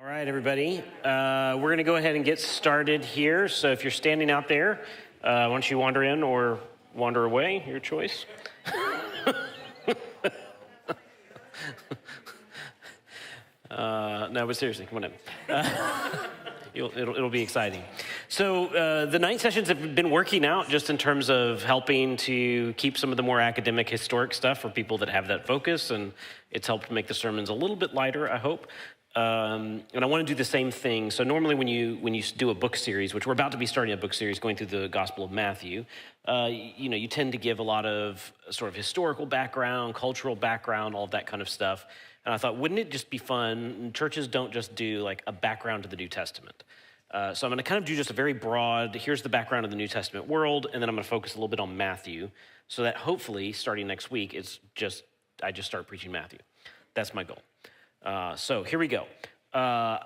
All right, everybody. We're going to go ahead and get started here. So if you're standing out there, why don't you wander in or wander away, your choice. No, but seriously, come on in. It'll be exciting. So the night sessions have been working out just in terms of helping to keep some of the more academic, historic stuff for people that have that focus, and it's helped make the sermons a little bit lighter, I hope. And I want to do the same thing. So normally when you do a book series, which we're about to be starting a book series going through the Gospel of Matthew, you tend to give a lot of sort of historical background, cultural background, all of that kind of stuff. And I thought, wouldn't it just be fun? Churches don't just do like a background to the New Testament. So I'm going to kind of do just a very broad, here's the background of the New Testament world, and then I'm going to focus a little bit on Matthew, so that hopefully starting next week, I just start preaching Matthew. That's my goal. So here we go. I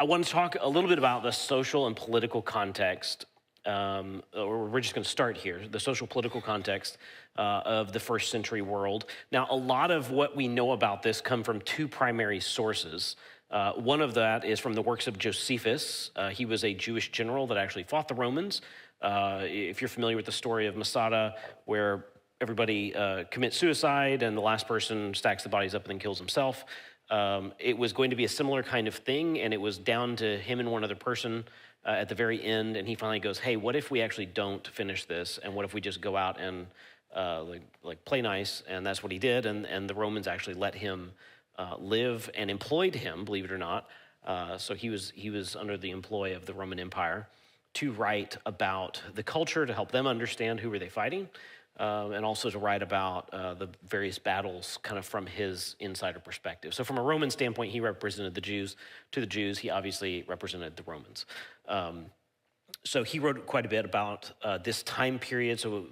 want to talk a little bit about the social and political context, or we're just going to start here, the social political context of the first century world. Now, a lot of what we know about this come from two primary sources. One of that is from the works of Josephus. He was a Jewish general that actually fought the Romans. If you're familiar with the story of Masada, where everybody commits suicide and the last person stacks the bodies up and then kills himself. It was going to be a similar kind of thing, and it was down to him and one other person at the very end, and he finally goes, hey, what if we actually don't finish this, and what if we just go out and play nice? And that's what he did, and the Romans actually let him live and employed him, believe it or not. So he was under the employ of the Roman Empire to write about the culture, to help them understand who were they fighting, and also to write about the various battles kind of from his insider perspective. So from a Roman standpoint, he represented the Jews. To the Jews, he obviously represented the Romans. So he wrote quite a bit about this time period, so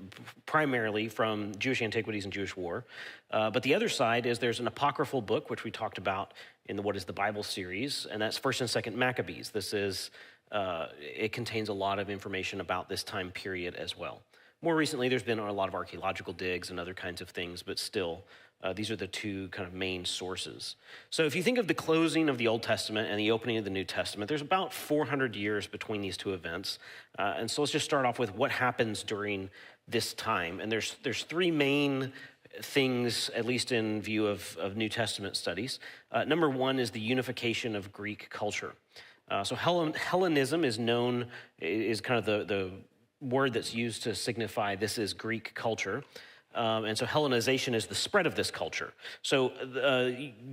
primarily from Jewish antiquities and Jewish war. But the other side is there's an apocryphal book, which we talked about in the What is the Bible series, and that's 1st and 2nd Maccabees. This is, it contains a lot of information about this time period as well. More recently, there's been a lot of archaeological digs and other kinds of things, but still, these are the two kind of main sources. So if you think of the closing of the Old Testament and the opening of the New Testament, there's about 400 years between these two events. And so let's just start off with what happens during this time. And there's three main things, at least in view of New Testament studies. Number one is the unification of Greek culture. So Hellenism is kind of the word that's used to signify this is Greek culture. And so Hellenization is the spread of this culture. So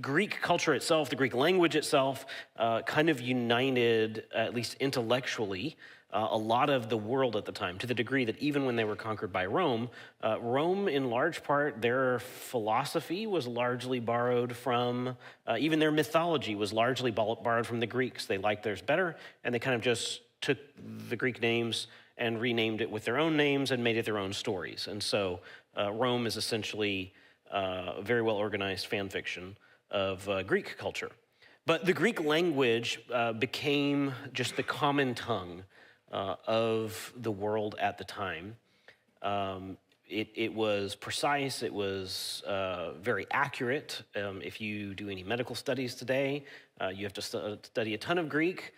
Greek culture itself, the Greek language itself, kind of united, at least intellectually, a lot of the world at the time, to the degree that even when they were conquered by Rome, Rome, in large part, their philosophy was largely borrowed from, even their mythology was largely borrowed from the Greeks. They liked theirs better, and they kind of just took the Greek names and renamed it with their own names and made it their own stories. And so Rome is essentially a very well-organized fan fiction of Greek culture. But the Greek language became just the common tongue of the world at the time. It was precise, it was very accurate. If you do any medical studies today, you have to study a ton of Greek.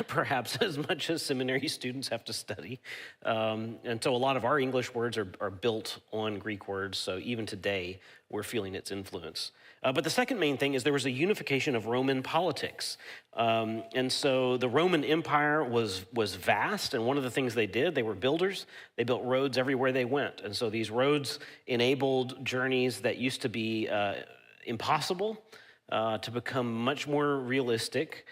Perhaps as much as seminary students have to study. And so a lot of our English words are built on Greek words, so even today we're feeling its influence. But the second main thing is there was a unification of Roman politics. And so the Roman Empire was vast, and one of the things they did, they were builders. They built roads everywhere they went. And so these roads enabled journeys that used to be impossible to become much more realistic.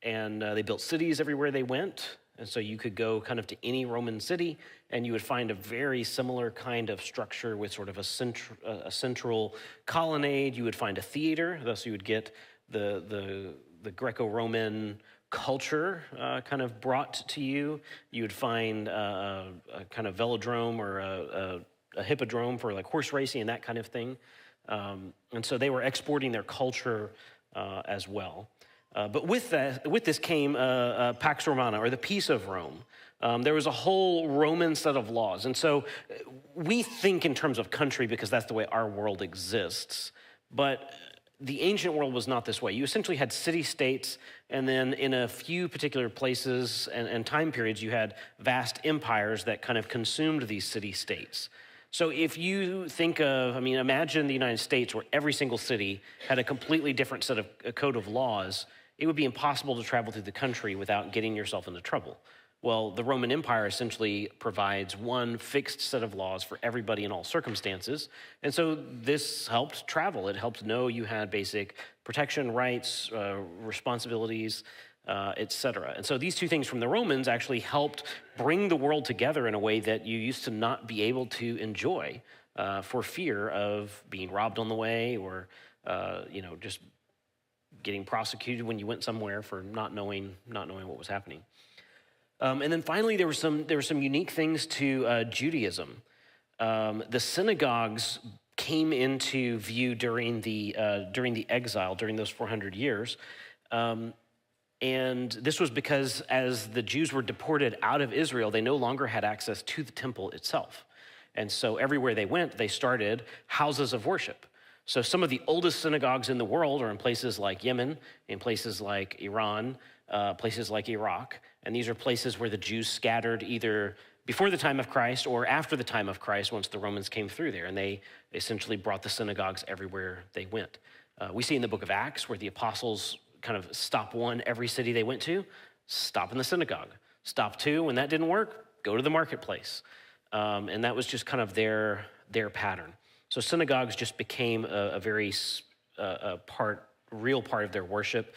And they built cities everywhere they went. And so you could go kind of to any Roman city and you would find a very similar kind of structure with sort of a central colonnade. You would find a theater, thus you would get the Greco-Roman culture kind of brought to you. You would find a kind of velodrome or a hippodrome for like horse racing and that kind of thing. And so they were exporting their culture as well. But with this came Pax Romana, or the Peace of Rome. There was a whole Roman set of laws. And so we think in terms of country because that's the way our world exists. But the ancient world was not this way. You essentially had city-states, and then in a few particular places and time periods, you had vast empires that kind of consumed these city-states. So if you think of, imagine the United States where every single city had a completely different set of a code of laws, it would be impossible to travel through the country without getting yourself into trouble. Well, the Roman Empire essentially provides one fixed set of laws for everybody in all circumstances. And so this helped travel. It helped know you had basic protection, rights, responsibilities, et cetera. And so these two things from the Romans actually helped bring the world together in a way that you used to not be able to enjoy for fear of being robbed on the way or, just getting prosecuted when you went somewhere for not knowing what was happening. And then finally, there were some unique things to Judaism. The synagogues came into view during the exile, during those 400 years. And this was because as the Jews were deported out of Israel, they no longer had access to the temple itself. And so everywhere they went, they started houses of worship. So some of the oldest synagogues in the world are in places like Yemen, in places like Iran, places like Iraq. And these are places where the Jews scattered either before the time of Christ or after the time of Christ once the Romans came through there. And they essentially brought the synagogues everywhere they went. We see in the book of Acts where the apostles kind of stop one every city they went to, stop in the synagogue. Stop two, when that didn't work, go to the marketplace. And that was just kind of their pattern. So synagogues just became a very real part of their worship.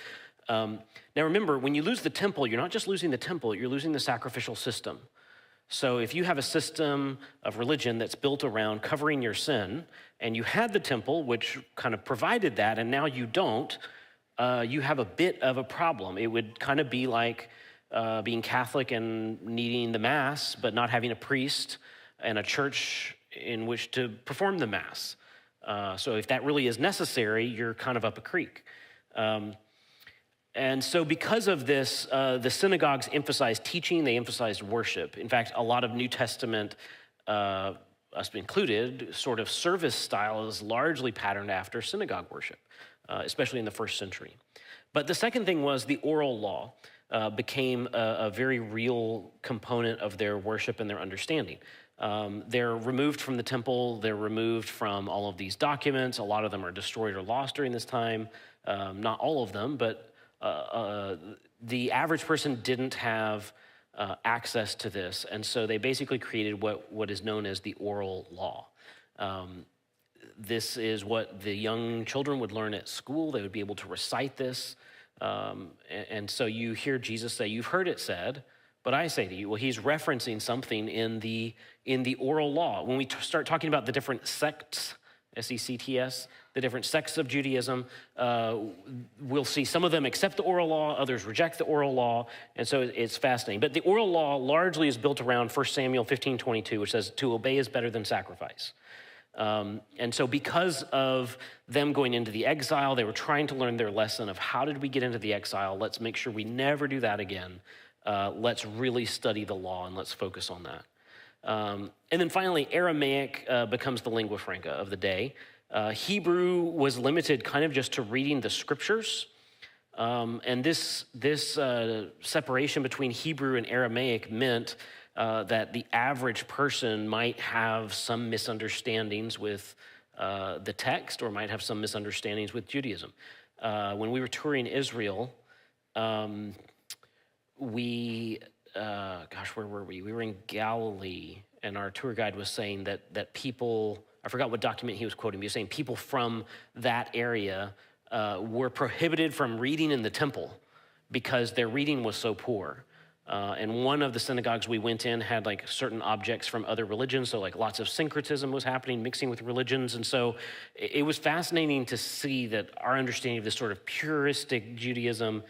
Now remember, when you lose the temple, you're not just losing the temple, you're losing the sacrificial system. So if you have a system of religion that's built around covering your sin, and you had the temple, which kind of provided that, and now you don't, you have a bit of a problem. It would kind of be like being Catholic and needing the Mass, but not having a priest and a church in which to perform the Mass. So if that really is necessary, you're kind of up a creek. And so because of this, the synagogues emphasized teaching, they emphasized worship. In fact, a lot of New Testament, us included, sort of service style is largely patterned after synagogue worship, especially in the first century. But the second thing was the oral law became a very real component of their worship and their understanding. They're removed from the temple, they're removed from all of these documents. A lot of them are destroyed or lost during this time. Not all of them, but the average person didn't have access to this, and so they basically created what is known as the oral law. This is what the young children would learn at school. They would be able to recite this, and so you hear Jesus say, "You've heard it said, but I say to you." Well, he's referencing something in the oral law. When we start talking about the different sects, S-E-C-T-S, the different sects of Judaism, we'll see some of them accept the oral law, others reject the oral law, and so it's fascinating. But the oral law largely is built around 1 Samuel 15:22, which says, "To obey is better than sacrifice." And so because of them going into the exile, they were trying to learn their lesson of how did we get into the exile? Let's make sure we never do that again. Let's really study the law and let's focus on that. And then finally, Aramaic becomes the lingua franca of the day. Hebrew was limited kind of just to reading the scriptures. And this separation between Hebrew and Aramaic meant that the average person might have some misunderstandings with the text or might have some misunderstandings with Judaism. When we were touring Israel, where were we? We were in Galilee, and our tour guide was saying that people, I forgot what document he was quoting, he was saying people from that area were prohibited from reading in the temple because their reading was so poor. And one of the synagogues we went in had like certain objects from other religions, so like lots of syncretism was happening, mixing with religions. And so it was fascinating to see that our understanding of this sort of puristic Judaism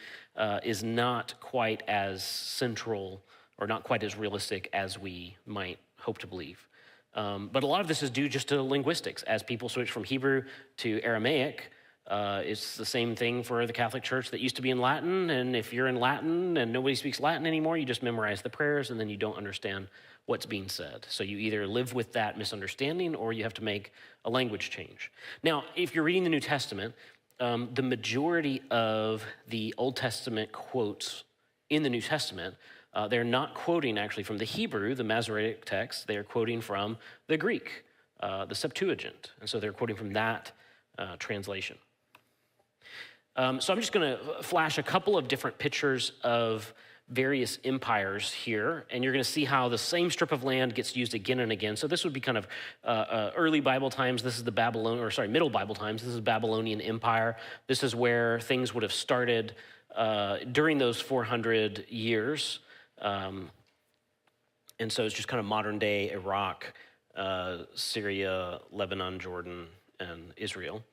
is not quite as central or not quite as realistic as we might hope to believe. But a lot of this is due just to linguistics. As people switch from Hebrew to Aramaic, it's the same thing for the Catholic Church that used to be in Latin. And if you're in Latin and nobody speaks Latin anymore, you just memorize the prayers and then you don't understand what's being said. So you either live with that misunderstanding or you have to make a language change. Now, if you're reading the New Testament, the majority of the Old Testament quotes in the New Testament, they're not quoting actually from the Hebrew, the Masoretic text. They are quoting from the Greek, the Septuagint. And so they're quoting from that translation. So I'm just going to flash a couple of different pictures of various empires here, and you're going to see how the same strip of land gets used again and again. So this would be kind of early Bible times. This is the Middle Bible times. This is the Babylonian Empire. This is where things would have started during those 400 years. And so it's just kind of modern day Iraq, Syria, Lebanon, Jordan, and Israel.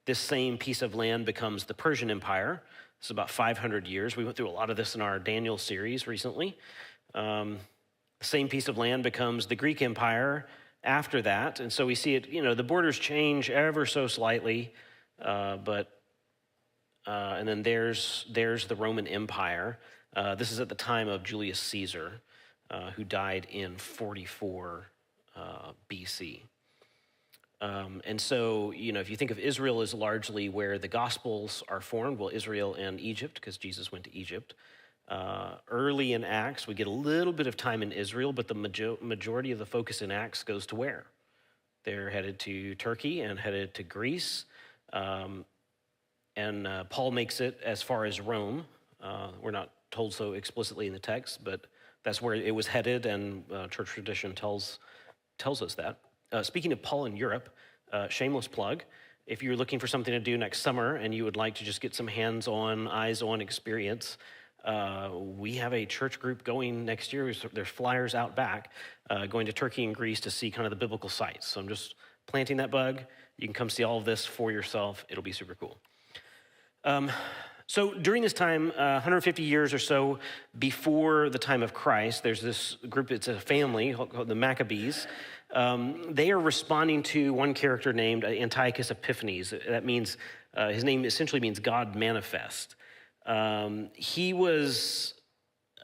This same piece of land becomes the Persian Empire. This is about 500 years. We went through a lot of this in our Daniel series recently. The same piece of land becomes the Greek Empire after that. And so we see it, the borders change ever so slightly. And then there's the Roman Empire. This is at the time of Julius Caesar, who died in 44 BC. And so, if you think of Israel as largely where the Gospels are formed, well, Israel and Egypt, because Jesus went to Egypt. Early in Acts, we get a little bit of time in Israel, but the majority of the focus in Acts goes to where? They're headed to Turkey and headed to Greece. And Paul makes it as far as Rome. We're not told so explicitly in the text, but that's where it was headed, and church tradition tells us that. Speaking of Paul in Europe, shameless plug, if you're looking for something to do next summer and you would like to just get some hands-on, eyes-on experience, we have a church group going next year. There's flyers out back going to Turkey and Greece to see kind of the biblical sites. So I'm just planting that bug. You can come see all of this for yourself. It'll be super cool. So during this time, 150 years or so before the time of Christ, there's this group, it's a family called the Maccabees. They are responding to one character named Antiochus Epiphanes. That means, his name essentially means God manifest. He was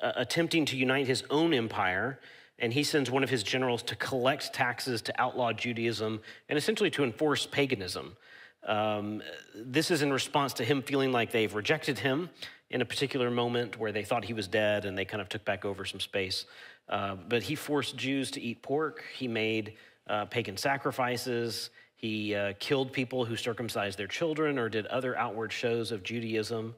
attempting to unite his own empire, and he sends one of his generals to collect taxes, to outlaw Judaism, and essentially to enforce paganism. This is in response to him feeling like they've rejected him in a particular moment where they thought he was dead and they kind of took back over some space. But he forced Jews to eat pork. He made pagan sacrifices. He killed people who circumcised their children or did other outward shows of Judaism.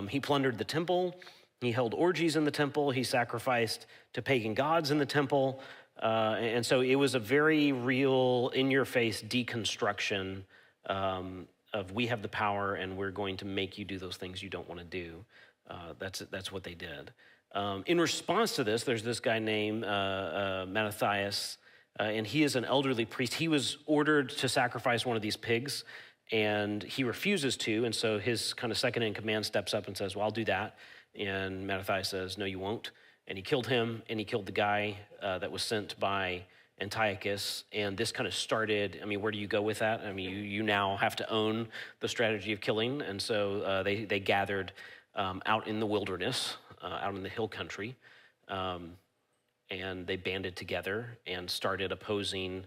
He plundered the temple. He held orgies in the temple. He sacrificed to pagan gods in the temple. And so it was a very real, in-your-face deconstruction of we have the power and we're going to make you do those things you don't want to do. That's what they did. In response to this, there's this guy named Mattathias, and he is an elderly priest. He was ordered to sacrifice one of these pigs, and he refuses to, and so his kind of second in command steps up and says, well, I'll do that. And Mattathias says, no, you won't. And he killed him, and he killed the guy that was sent by Antiochus, and this kind of started, where do you go with that? You now have to own the strategy of killing, and so they gathered out in the wilderness, out in the hill country, and they banded together and started opposing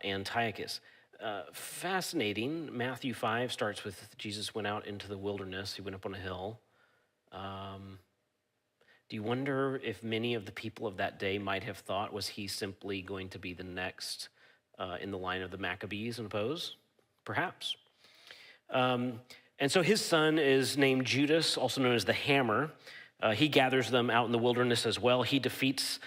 Antiochus. Fascinating, Matthew 5 starts with Jesus went out into the wilderness, he went up on a hill. Do you wonder if many of the people of that day might have thought, was he simply going to be the next in the line of the Maccabees and oppose? Perhaps. And so his son is named Judas, also known as the Hammer. He gathers them out in the wilderness as well. He defeats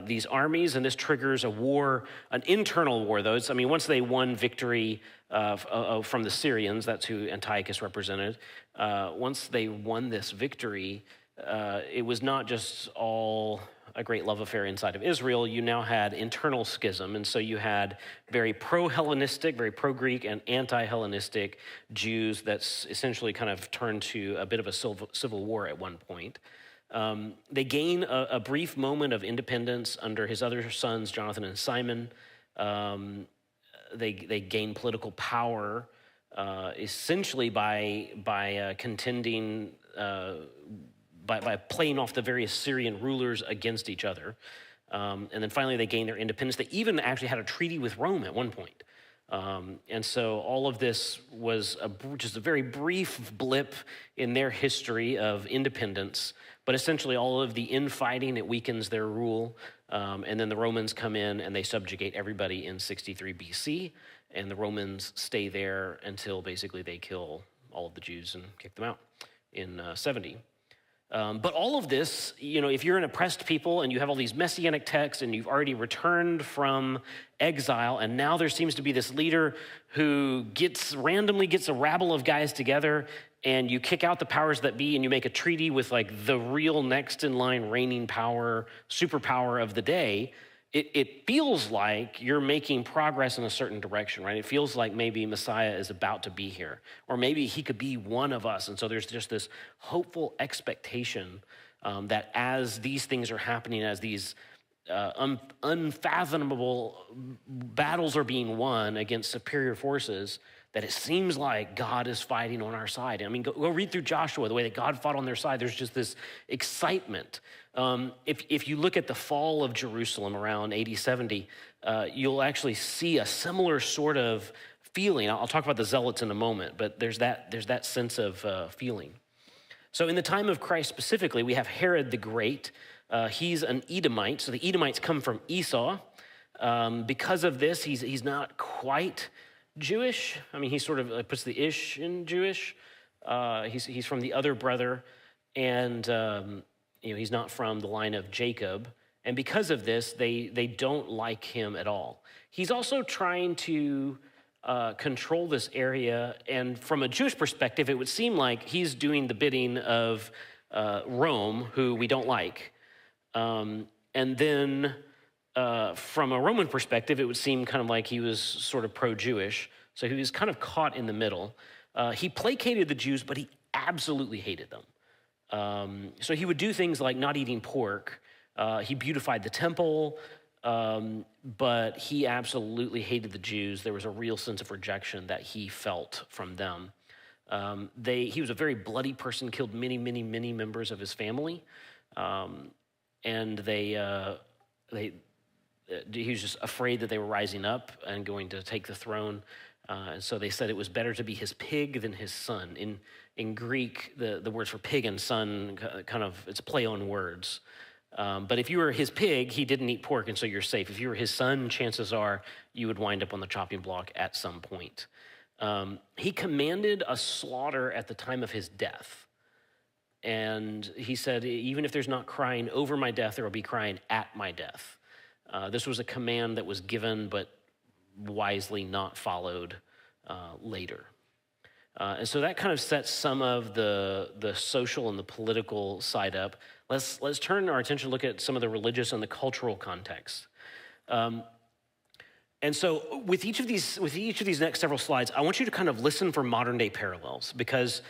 these armies, and this triggers a war, an internal war, though. Once they won victory from the Syrians, that's who Antiochus represented, once they won this victory, it was not just all a great love affair inside of Israel. You now had internal schism, and so you had very pro-Hellenistic, very pro-Greek, and anti-Hellenistic Jews that's essentially kind of turned to a bit of a civil war at one point. They gain a brief moment of independence under his other sons, Jonathan and Simon. They gain political power essentially by contending by playing off the various Syrian rulers against each other. And then finally they gained their independence. They even actually had a treaty with Rome at one point. And so all of this was just a very brief blip in their history of independence, but essentially all of the infighting, it weakens their rule. And then the Romans come in and they subjugate everybody in 63 BC, and the Romans stay there until basically they kill all of the Jews and kick them out in 70. But all of this, if you're an oppressed people and you have all these messianic texts and you've already returned from exile, and now there seems to be this leader who randomly gets a rabble of guys together, and you kick out the powers that be and you make a treaty with like the real next in line reigning power, superpower of the day, it feels like you're making progress in a certain direction, right? It feels like maybe Messiah is about to be here, or maybe he could be one of us. And so there's just this hopeful expectation that as these things are happening, as these unfathomable battles are being won against superior forces, that it seems like God is fighting on our side. I mean, go read through Joshua, the way that God fought on their side. There's just this excitement. If you look at the fall of Jerusalem around AD 70, you'll actually see a similar sort of feeling. I'll talk about the zealots in a moment, but there's that sense of feeling. So in the time of Christ specifically, we have Herod the Great. He's an Edomite, so the Edomites come from Esau. Because of this, he's not quite Jewish. I mean, he sort of puts the ish in Jewish. He's from the other brother, and he's not from the line of Jacob. And because of this, they don't like him at all. He's also trying to control this area, and from a Jewish perspective, it would seem like he's doing the bidding of Rome, who we don't like. And then from a Roman perspective, it would seem kind of like he was sort of pro-Jewish. So he was kind of caught in the middle. He placated the Jews, but he absolutely hated them. So he would do things like not eating pork. He beautified the temple, but he absolutely hated the Jews. There was a real sense of rejection that he felt from them. He was a very bloody person, killed many, many, many members of his family. And he was just afraid that they were rising up and going to take the throne. And so they said it was better to be his pig than his son. In Greek, the words for pig and son it's a play on words. But if you were his pig, he didn't eat pork, and so you're safe. If you were his son, chances are you would wind up on the chopping block at some point. He commanded a slaughter at the time of his death. And he said, even if there's not crying over my death, there will be crying at my death. This was a command that was given, but wisely not followed later. And so that kind of sets some of the social and the political side up. Let's turn our attention to look at some of the religious and the cultural context. And so with each of these next several slides, I want you to kind of listen for modern day parallels, because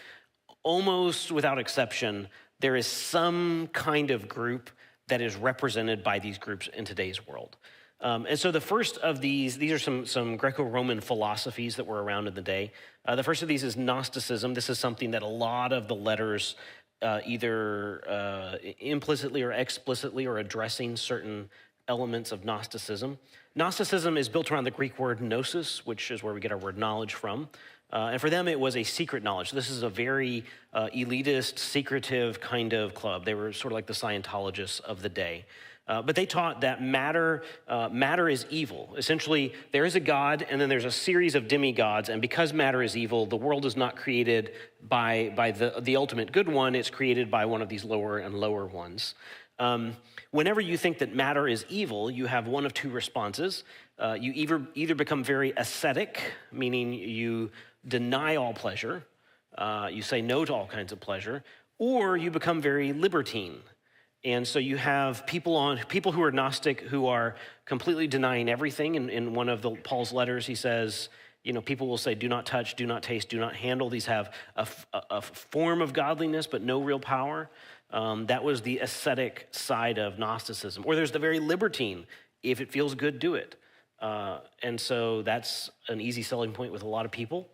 almost without exception, there is some kind of group that is represented by these groups in today's world. And so the first of these are some Greco-Roman philosophies that were around in the day. The first of these is Gnosticism. This is something that a lot of the letters either implicitly or explicitly are addressing certain elements of Gnosticism. Gnosticism is built around the Greek word gnosis, which is where we get our word knowledge from. And for them, it was a secret knowledge. This is a very elitist, secretive kind of club. They were sort of like the Scientologists of the day. But they taught that matter is evil. Essentially, there is a God, and then there's a series of demigods, and because matter is evil, the world is not created by the ultimate good one. It's created by one of these lower and lower ones. Whenever you think that matter is evil, you have one of two responses. You either become very ascetic, meaning you deny all pleasure, you say no to all kinds of pleasure, or you become very libertine. And so you have people who are Gnostic who are completely denying everything. In one of Paul's letters, he says, people will say, do not touch, do not taste, do not handle. These have a form of godliness, but no real power. That was the ascetic side of Gnosticism. Or there's the very libertine. If it feels good, do it. And so that's an easy selling point with a lot of people.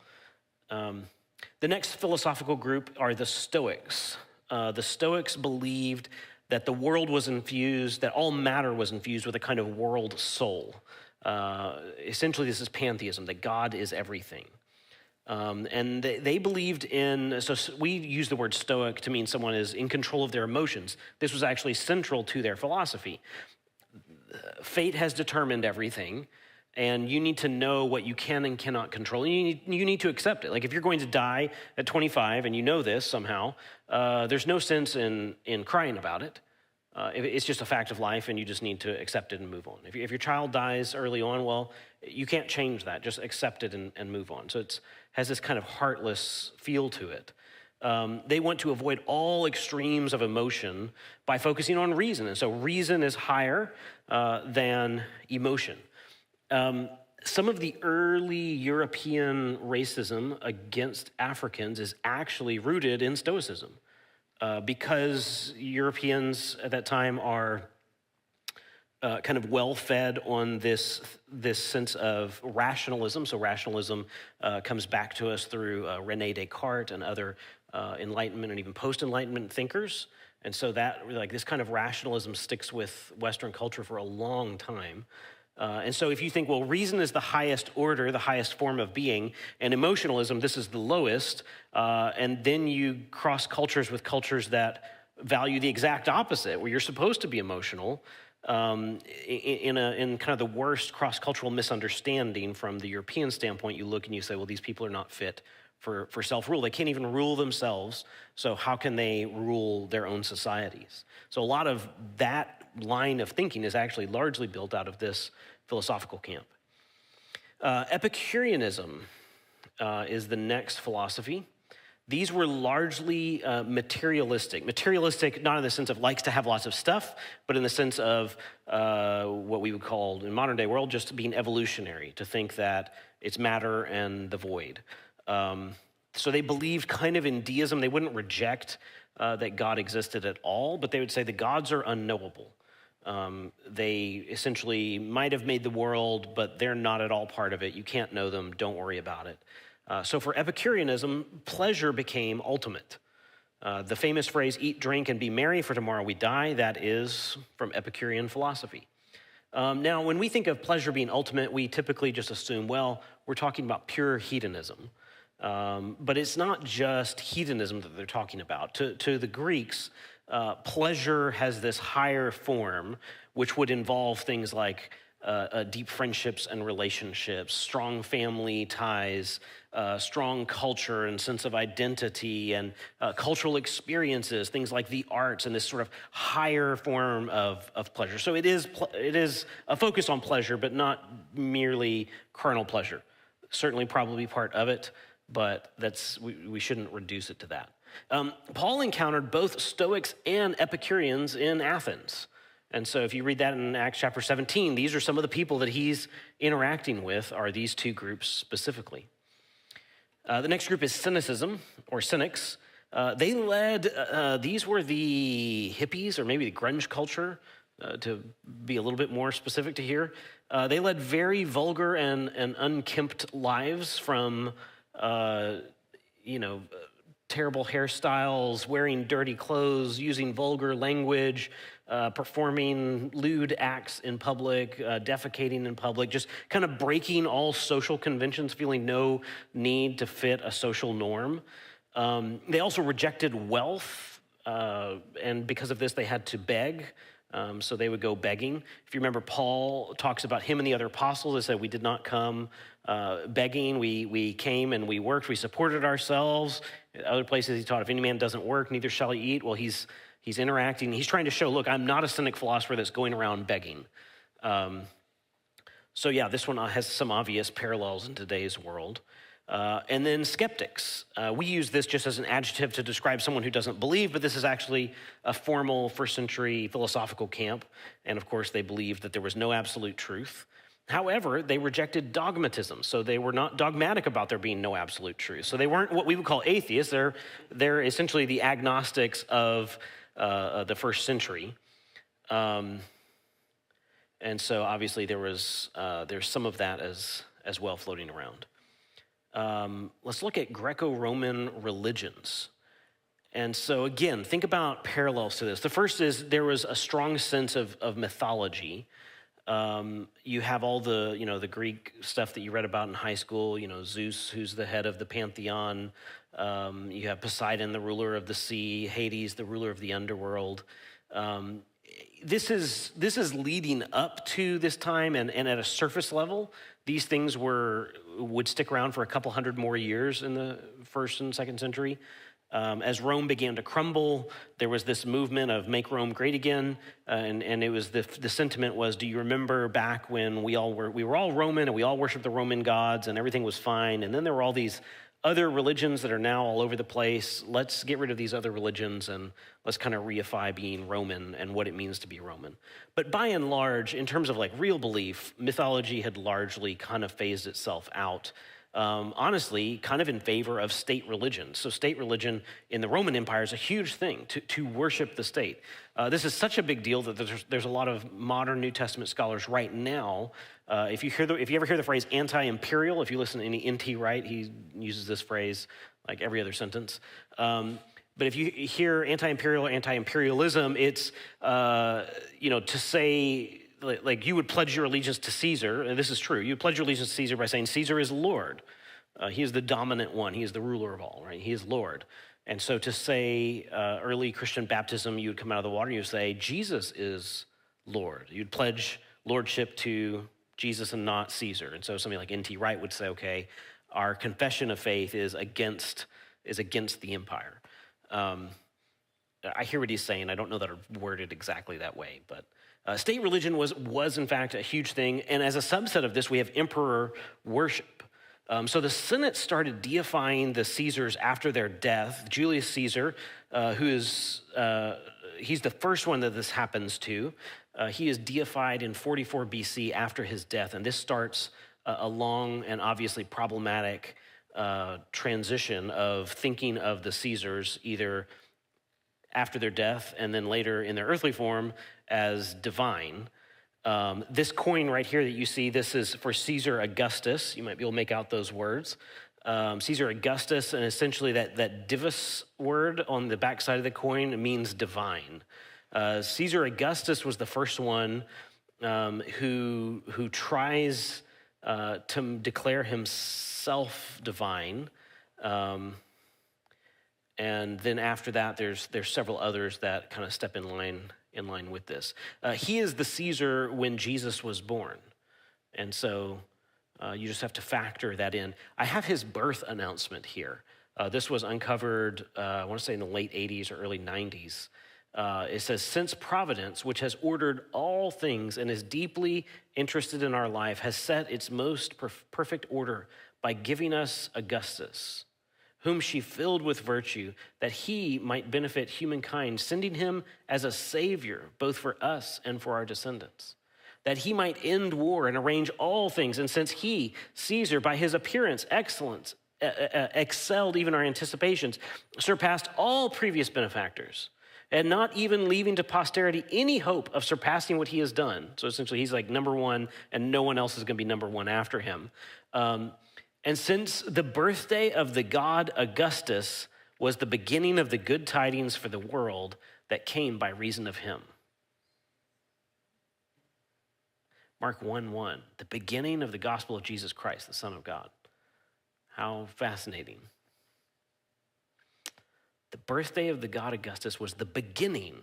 The next philosophical group are the Stoics. The Stoics believed that the world was infused, that all matter was infused with a kind of world soul. Essentially, this is pantheism, that God is everything. And they believed in, so we use the word stoic to mean someone is in control of their emotions. This was actually central to their philosophy. Fate has determined everything, and you need to know what you can and cannot control. And you need to accept it. Like if you're going to die at 25 and you know this somehow, there's no sense in crying about it. It's just a fact of life, and you just need to accept it and move on. If your child dies early on, well, you can't change that. Just accept it and move on. So it has this kind of heartless feel to it. They want to avoid all extremes of emotion by focusing on reason. And so reason is higher than emotion. Some of the early European racism against Africans is actually rooted in Stoicism. Because Europeans at that time are kind of well-fed on this sense of rationalism. So rationalism comes back to us through René Descartes and other Enlightenment and even post-Enlightenment thinkers. And so that, like, this kind of rationalism sticks with Western culture for a long time. And so if you think, well, reason is the highest order, the highest form of being, and emotionalism, this is the lowest, and then you cross cultures with cultures that value the exact opposite, where you're supposed to be emotional, in kind of the worst cross-cultural misunderstanding from the European standpoint, you look and you say, well, these people are not fit for self-rule. They can't even rule themselves, so how can they rule their own societies? So a lot of that line of thinking is actually largely built out of this philosophical camp. Epicureanism is the next philosophy. These were largely materialistic. Materialistic, not in the sense of likes to have lots of stuff, but in the sense of what we would call in modern day world just being evolutionary, to think that it's matter and the void. So they believed kind of in deism. They wouldn't reject that God existed at all, but they would say the gods are unknowable. They essentially might have made the world, but they're not at all part of it. You can't know them. Don't worry about it. So for Epicureanism, pleasure became ultimate. The famous phrase, eat, drink, and be merry, for tomorrow we die, that is from Epicurean philosophy. Now, when we think of pleasure being ultimate, we typically just assume, well, we're talking about pure hedonism. But it's not just hedonism that they're talking about. To the Greeks, pleasure has this higher form, which would involve things like deep friendships and relationships, strong family ties, strong culture and sense of identity, and cultural experiences, things like the arts, and this sort of higher form of pleasure. So it is a focus on pleasure, but not merely carnal pleasure. Certainly probably part of it, but we shouldn't reduce it to that. Paul encountered both Stoics and Epicureans in Athens. And so if you read that in Acts chapter 17, these are some of the people that he's interacting with, are these two groups specifically. The next group is Cynicism, or Cynics. They led, these were the hippies, or maybe the grunge culture, to be a little bit more specific to here. They led very vulgar and unkempt lives from, terrible hairstyles, wearing dirty clothes, using vulgar language, performing lewd acts in public, defecating in public, just kind of breaking all social conventions, feeling no need to fit a social norm. They also rejected wealth, and because of this, they had to beg. So they would go begging. If you remember, Paul talks about him and the other apostles. They said, we did not come begging. We came and we worked. We supported ourselves. Other places he taught, if any man doesn't work, neither shall he eat. Well, he's interacting. He's trying to show, look, I'm not a cynic philosopher that's going around begging. This one has some obvious parallels in today's world. And then skeptics. We use this just as an adjective to describe someone who doesn't believe, but this is actually a formal first century philosophical camp. And of course, they believed that there was no absolute truth. However, they rejected dogmatism. So they were not dogmatic about there being no absolute truth. So they weren't what we would call atheists. They're essentially the agnostics of the first century. And so obviously there's some of that as well floating around. Let's look at Greco-Roman religions. And so again, think about parallels to this. The first is there was a strong sense of mythology. You have all the, the Greek stuff that you read about in high school, Zeus, who's the head of the pantheon. You have Poseidon, the ruler of the sea, Hades, the ruler of the underworld. This is leading up to this time, and at a surface level, these things would stick around for a couple hundred more years in the 1st and 2nd century. As Rome began to crumble, there was this movement of make Rome great again, and it was the sentiment was, do you remember back when we were all Roman and we all worshiped the Roman gods and everything was fine, and then there were all these other religions that are now all over the place. Let's get rid of these other religions and let's kind of reify being Roman and what it means to be Roman. But by and large, in terms of like real belief, mythology had largely kind of phased itself out. Honestly, kind of in favor of state religion. So state religion in the Roman Empire is a huge thing, to worship the state. This is such a big deal that there's a lot of modern New Testament scholars right now. If you ever hear the phrase anti-imperial, if you listen to any N.T. Wright, he uses this phrase like every other sentence. But if you hear anti-imperial or anti-imperialism, it's to say, like you would pledge your allegiance to Caesar, and this is true. You would pledge your allegiance to Caesar by saying Caesar is Lord. He is the dominant one. He is the ruler of all, right? He is Lord. And so to say early Christian baptism, you would come out of the water and you would say Jesus is Lord. You'd pledge lordship to Jesus and not Caesar. And so somebody like N.T. Wright would say, okay, our confession of faith is against the empire. I hear what he's saying. I don't know that I worded exactly that way, but state religion was in fact a huge thing, and as a subset of this, we have emperor worship. So the Senate started deifying the Caesars after their death. Julius Caesar, he's the first one that this happens to. He is deified in 44 BC after his death, and this starts a long and obviously problematic transition of thinking of the Caesars either after their death and then later in their earthly form as divine. This coin right here that you see, this is for Caesar Augustus. You might be able to make out those words. Caesar Augustus, and essentially that divus word on the backside of the coin means divine. Caesar Augustus was the first one who tries to declare himself divine. And then after that, there's several others that kind of step in line with this. He is the Caesar when Jesus was born. And so you just have to factor that in. I have his birth announcement here. This was uncovered, I want to say in the late 80s or early 90s. It says, since Providence, which has ordered all things and is deeply interested in our life, has set its most perfect order by giving us Augustus, whom she filled with virtue, that he might benefit humankind, sending him as a savior, both for us and for our descendants, that he might end war and arrange all things. And since he, Caesar, by his appearance, excellence, excelled even our anticipations, surpassed all previous benefactors, and not even leaving to posterity any hope of surpassing what he has done. So essentially, he's like number one, and no one else is going to be number one after him. And since the birthday of the god Augustus was the beginning of the good tidings for the world that came by reason of him. Mark 1:1, the beginning of the gospel of Jesus Christ, the Son of God. How fascinating. The birthday of the god Augustus was the beginning.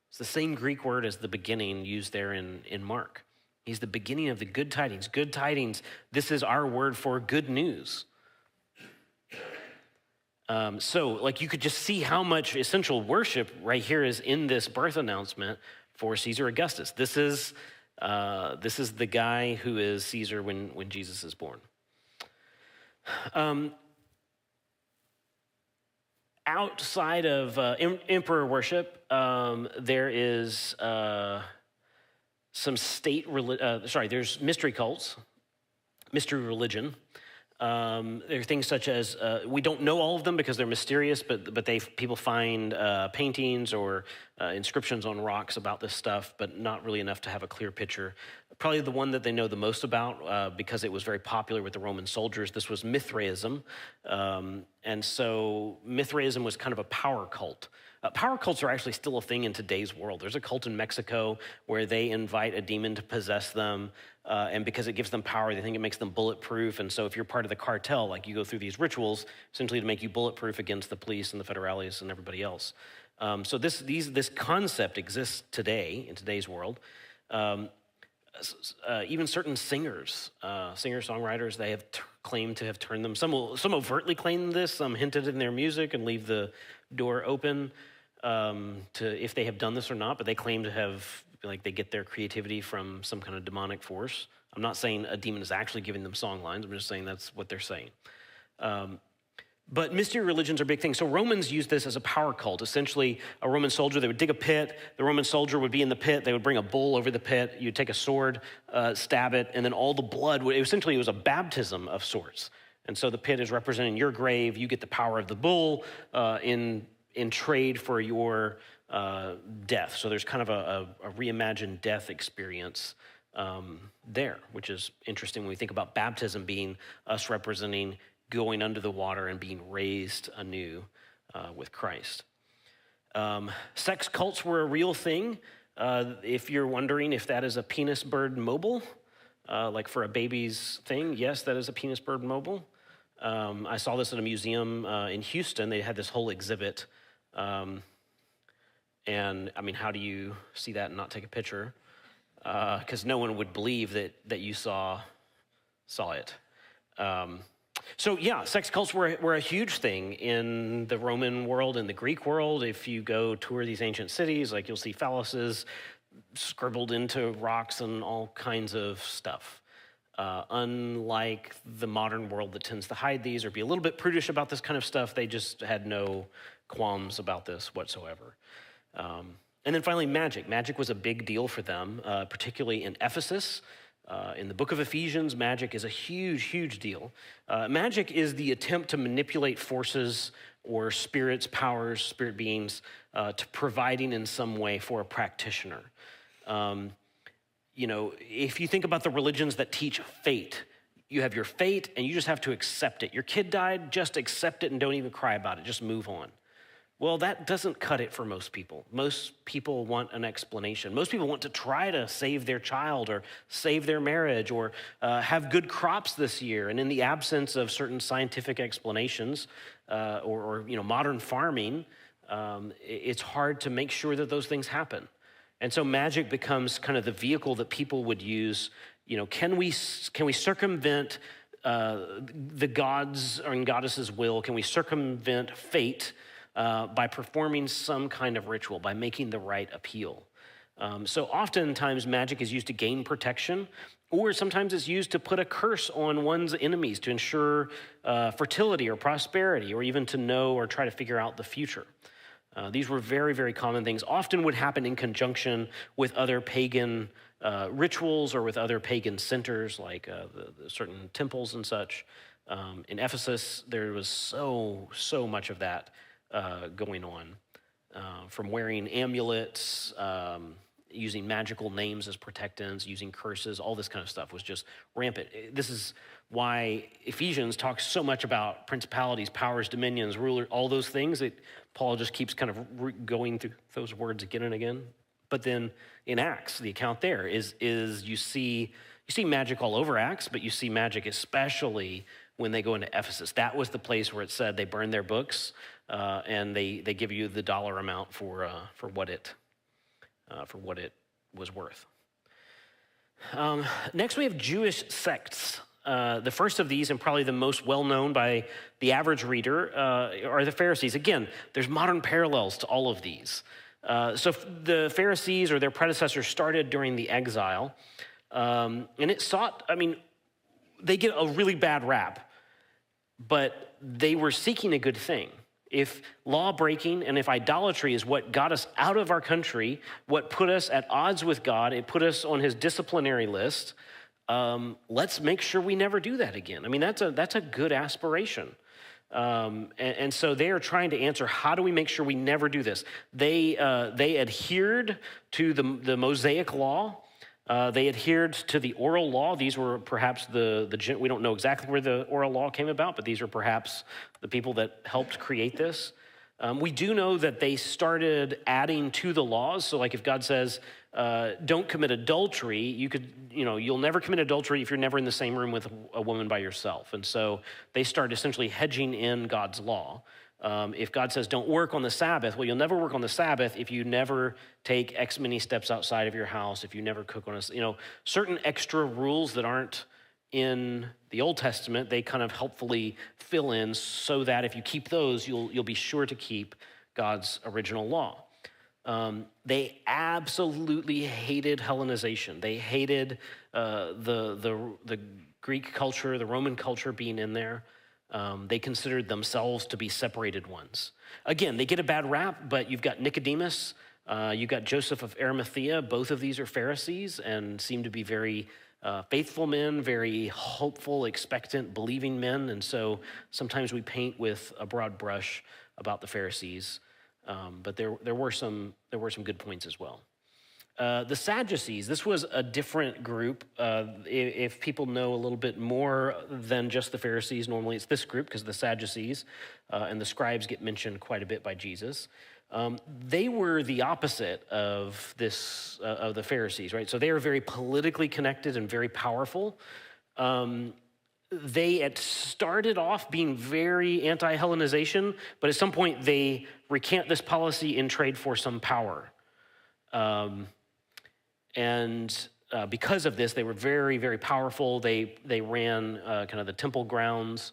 It's the same Greek word as the beginning used there in Mark. He's the beginning of the good tidings. Good tidings, this is our word for good news. So like you could just see how much essential worship right here is in this birth announcement for Caesar Augustus. This is the guy who is Caesar when Jesus is born. Outside of emperor worship, there is some there's mystery cults, mystery religion. There are things such as, we don't know all of them because they're mysterious, but people find paintings or inscriptions on rocks about this stuff, but not really enough to have a clear picture. Probably the one that they know the most about, because it was very popular with the Roman soldiers, this was Mithraism. And so Mithraism was kind of a power cult. Power cults are actually still a thing in today's world. There's a cult in Mexico where they invite a demon to possess them, and because it gives them power, they think it makes them bulletproof. And so if you're part of the cartel, like you go through these rituals essentially to make you bulletproof against the police and the federales and everybody else. So this concept exists today in today's world. Even certain singers, singer-songwriters, they have claimed to have turned them. Some overtly claim this, some hinted in their music and leave the door open to if they have done this or not, but they claim to have, like, they get their creativity from some kind of demonic force. I'm not saying a demon is actually giving them song lines. I'm just saying that's what they're saying. But mystery religions are big things. So Romans used this as a power cult. Essentially, a Roman soldier, they would dig a pit. The Roman soldier would be in the pit. They would bring a bull over the pit. You'd take a sword, stab it, and then all the blood would, essentially it was a baptism of sorts. And so the pit is representing your grave. You get the power of the bull in trade for your death. So there's kind of a reimagined death experience there, which is interesting when we think about baptism being us representing going under the water and being raised anew with Christ. Sex cults were a real thing. If you're wondering if that is a penis bird mobile, like for a baby's thing, yes, that is a penis bird mobile. I saw this at a museum in Houston. They had this whole exhibit. And I mean, how do you see that and not take a picture? Because no one would believe that you saw it. So yeah, sex cults were a huge thing in the Roman world and the Greek world. If you go tour these ancient cities, like you'll see phalluses scribbled into rocks and all kinds of stuff. Unlike the modern world that tends to hide these or be a little bit prudish about this kind of stuff, they just had no qualms about this whatsoever. And then finally, magic. Magic was a big deal for them, particularly in Ephesus. In the book of Ephesians, magic is a huge, huge deal. Magic is the attempt to manipulate forces or spirits, powers, spirit beings, to providing in some way for a practitioner. If you think about the religions that teach fate, you have your fate and you just have to accept it. Your kid died, just accept it and don't even cry about it, just move on. Well, that doesn't cut it for most people. Most people want an explanation. Most people want to try to save their child or save their marriage or have good crops this year. And in the absence of certain scientific explanations or modern farming, it's hard to make sure that those things happen. And so magic becomes kind of the vehicle that people would use. Can we circumvent the gods' and goddesses' will? Can we circumvent fate by performing some kind of ritual, by making the right appeal? So oftentimes magic is used to gain protection, or sometimes it's used to put a curse on one's enemies to ensure fertility or prosperity, or even to know or try to figure out the future. These were very, very common things, often would happen in conjunction with other pagan rituals or with other pagan centers like the certain temples and such. In Ephesus, there was so much of that going on, from wearing amulets, using magical names as protectants, using curses, all this kind of stuff was just rampant. This is why Ephesians talks so much about principalities, powers, dominions, ruler, all those things. Paul just keeps kind of going through those words again and again. But then in Acts, the account there is you see magic all over Acts, but you see magic especially when they go into Ephesus. That was the place where it said they burned their books, and they give you the dollar amount for what it was worth. Next, we have Jewish sects. The first of these, and probably the most well-known by the average reader, are the Pharisees. Again, there's modern parallels to all of these. So the Pharisees or their predecessors started during the exile, and they get a really bad rap, but they were seeking a good thing. If law breaking and if idolatry is what got us out of our country, what put us at odds with God, it put us on his disciplinary list, let's make sure we never do that again. I mean, that's a good aspiration. And so they are trying to answer, how do we make sure we never do this? They adhered to the Mosaic law. They adhered to the oral law. These were perhaps we don't know exactly where the oral law came about, but these are perhaps the people that helped create this. We do know that they started adding to the laws. So like if God says, don't commit adultery, you'll never commit adultery if you're never in the same room with a woman by yourself. And so they start essentially hedging in God's law. If God says don't work on the Sabbath, well, you'll never work on the Sabbath if you never take X many steps outside of your house, if you never cook on certain extra rules that aren't in the Old Testament, they kind of helpfully fill in so that if you keep those, you'll be sure to keep God's original law. They absolutely hated Hellenization. They hated the Greek culture, the Roman culture being in there. They considered themselves to be separated ones. Again, they get a bad rap, but you've got Nicodemus, you've got Joseph of Arimathea. Both of these are Pharisees and seem to be very faithful men, very hopeful, expectant, believing men. And so sometimes we paint with a broad brush about the Pharisees, but there were some good points as well. The Sadducees, this was a different group. If people know a little bit more than just the Pharisees, normally it's this group because the Sadducees and the scribes get mentioned quite a bit by Jesus. They were the opposite of the Pharisees, right? So they are very politically connected and very powerful. They had started off being very anti-Hellenization, but at some point they recant this policy in trade for some power. Because of this, they were very, very powerful. They ran kind of the temple grounds.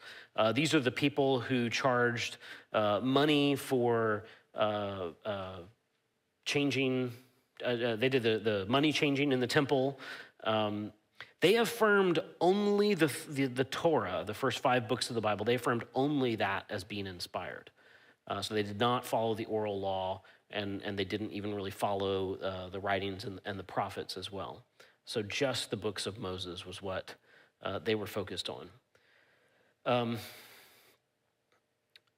These are the people who charged money for changing. They did the money changing in the temple. They affirmed only the Torah, the first 5 books of the Bible. They affirmed only that as being inspired. So they did not follow the oral law, and they didn't even really follow the writings and the prophets as well. So just the books of Moses was what they were focused on.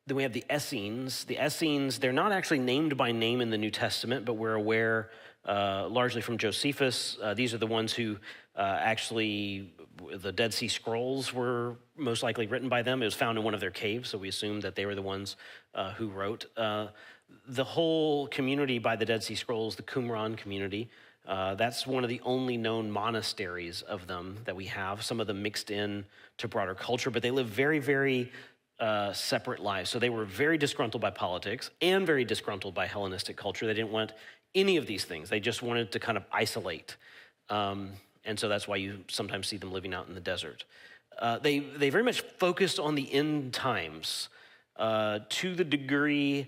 Then we have the Essenes. The Essenes, they're not actually named by name in the New Testament, but we're aware largely from Josephus. These are the ones who actually, the Dead Sea Scrolls were most likely written by them. It was found in one of their caves, so we assume that they were the ones who wrote. The whole community by the Dead Sea Scrolls, the Qumran community, that's one of the only known monasteries of them that we have. Some of them mixed in to broader culture, but they live very, very separate lives. So they were very disgruntled by politics and very disgruntled by Hellenistic culture. They didn't want any of these things. They just wanted to kind of isolate. And so that's why you sometimes see them living out in the desert. They very much focused on the end times to the degree,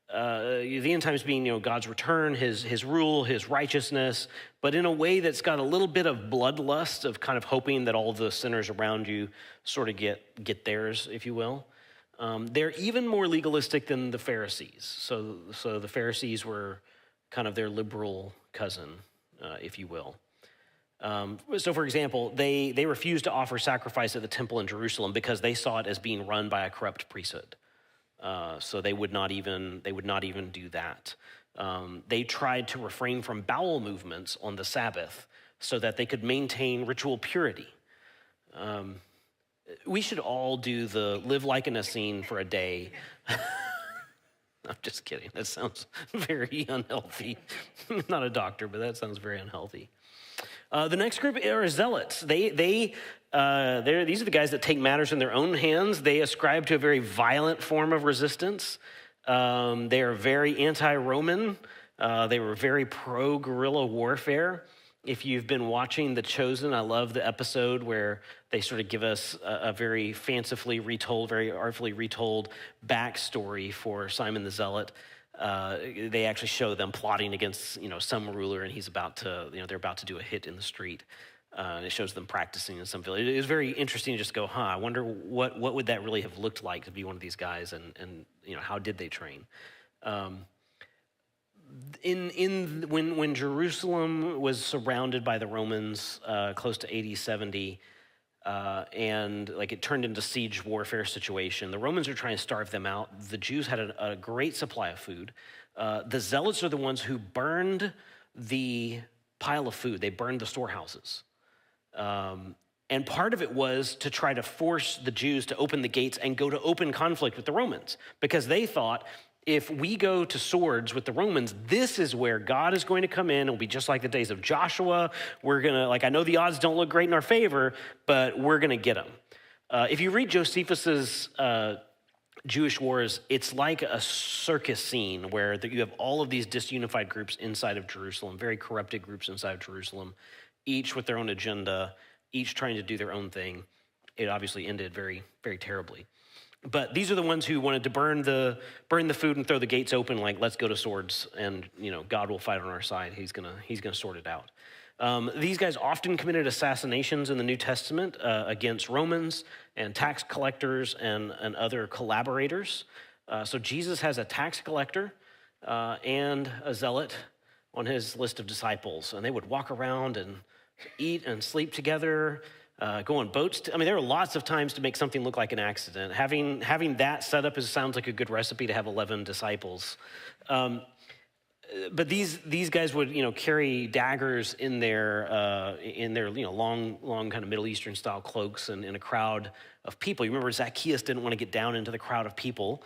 the end times being, God's return, his rule, his righteousness, but in a way that's got a little bit of bloodlust of kind of hoping that all the sinners around you sort of get theirs, if you will. They're even more legalistic than the Pharisees. So the Pharisees were kind of their liberal cousin, if you will. So for example, they refused to offer sacrifice at the temple in Jerusalem because they saw it as being run by a corrupt priesthood. So they would not even do that. They tried to refrain from bowel movements on the Sabbath so that they could maintain ritual purity. We should all do the live like an Essene for a day. I'm just kidding. That sounds very unhealthy. I'm not a doctor, but that sounds very unhealthy. The next group are zealots. These are the guys that take matters in their own hands. They ascribe to a very violent form of resistance. They are very anti-Roman. They were very pro-guerrilla warfare. If you've been watching The Chosen, I love the episode where they sort of give us a very fancifully retold, very artfully retold backstory for Simon the Zealot. They actually show them plotting against, some ruler, and he's about to, they're about to do a hit in the street. And it shows them practicing in some village. It was very interesting to just go, I wonder what would that really have looked like to be one of these guys, and how did they train? When Jerusalem was surrounded by the Romans, close to AD 70, and like it turned into siege warfare situation. The Romans are trying to starve them out. The Jews had a great supply of food. The Zealots are the ones who burned the pile of food. They burned the storehouses. And part of it was to try to force the Jews to open the gates and go to open conflict with the Romans, because they thought, if we go to swords with the Romans, this is where God is going to come in. It'll be just like the days of Joshua. We're going to, like, I know the odds don't look great in our favor, but we're going to get them. If you read Josephus's Jewish Wars, it's like a circus scene where you have all of these disunified groups inside of Jerusalem, very corrupted groups inside of Jerusalem, each with their own agenda, each trying to do their own thing. It obviously ended very, very terribly. But these are the ones who wanted to burn the food and throw the gates open, like, let's go to swords, and God will fight on our side. He's gonna sort it out. These guys often committed assassinations in the New Testament against Romans and tax collectors and other collaborators. So Jesus has a tax collector and a zealot on his list of disciples, and they would walk around and eat and sleep together. Go on boats. There are lots of times to make something look like an accident. Having that set up sounds like a good recipe to have 11 disciples. But these guys would carry daggers in their long kind of Middle Eastern style cloaks, and in a crowd of people. You remember Zacchaeus didn't want to get down into the crowd of people.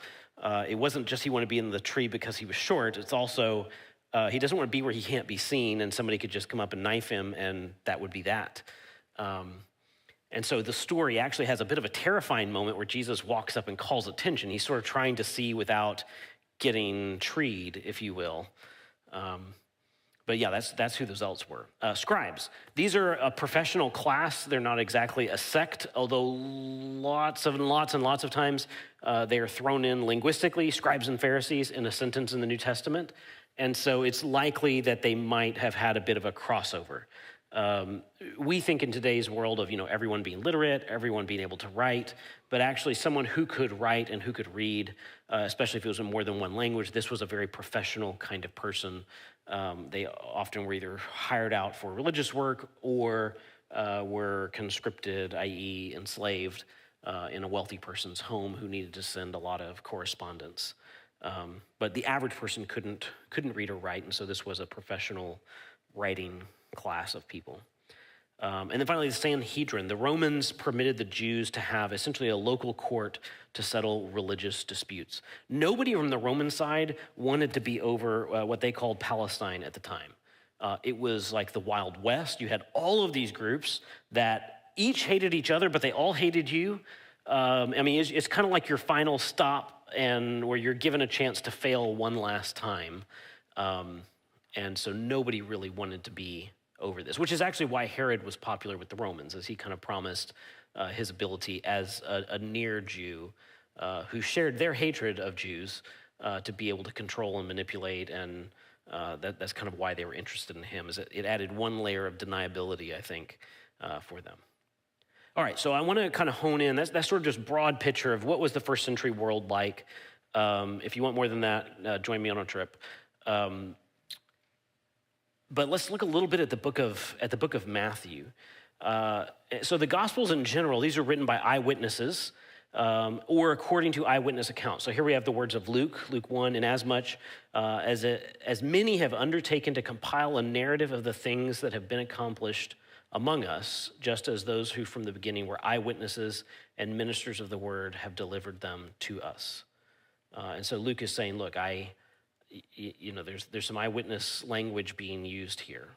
It wasn't just he wanted to be in the tree because he was short. It's also he doesn't want to be where he can't be seen, and somebody could just come up and knife him, and that would be that. And so the story actually has a bit of a terrifying moment where Jesus walks up and calls attention. He's sort of trying to see without getting treed, if you will. But yeah, that's who the Zealots were. Scribes. These are a professional class. They're not exactly a sect, although lots and lots of times they are thrown in linguistically, scribes and Pharisees, in a sentence in the New Testament. And so it's likely that they might have had a bit of a crossover. We think in today's world of everyone being literate, everyone being able to write, but actually someone who could write and who could read, especially if it was in more than one language. This was a very professional kind of person. They often were either hired out for religious work or were conscripted, i.e. enslaved, in a wealthy person's home who needed to send a lot of correspondence. But the average person couldn't read or write, and so this was a professional writing class of people. And then finally, the Sanhedrin. The Romans permitted the Jews to have essentially a local court to settle religious disputes. Nobody from the Roman side wanted to be over what they called Palestine at the time. It was like the Wild West. You had all of these groups that each hated each other, but they all hated you. It's kind of like your final stop, and where you're given a chance to fail one last time. And so nobody really wanted to be over this, which is actually why Herod was popular with the Romans, as he kind of promised his ability as a near Jew who shared their hatred of Jews to be able to control and manipulate, and that's kind of why they were interested in him, is it added one layer of deniability, I think, for them. All right, so I want to kind of hone in. That's sort of just broad picture of what was the first century world like. If you want more than that, join me on a trip. But let's look a little bit at the book of Matthew. So the Gospels in general, these are written by eyewitnesses or according to eyewitness accounts. So here we have the words of Luke 1, inasmuch as many have undertaken to compile a narrative of the things that have been accomplished among us, just as those who from the beginning were eyewitnesses and ministers of the word have delivered them to us. And so Luke is saying, look, there's some eyewitness language being used here.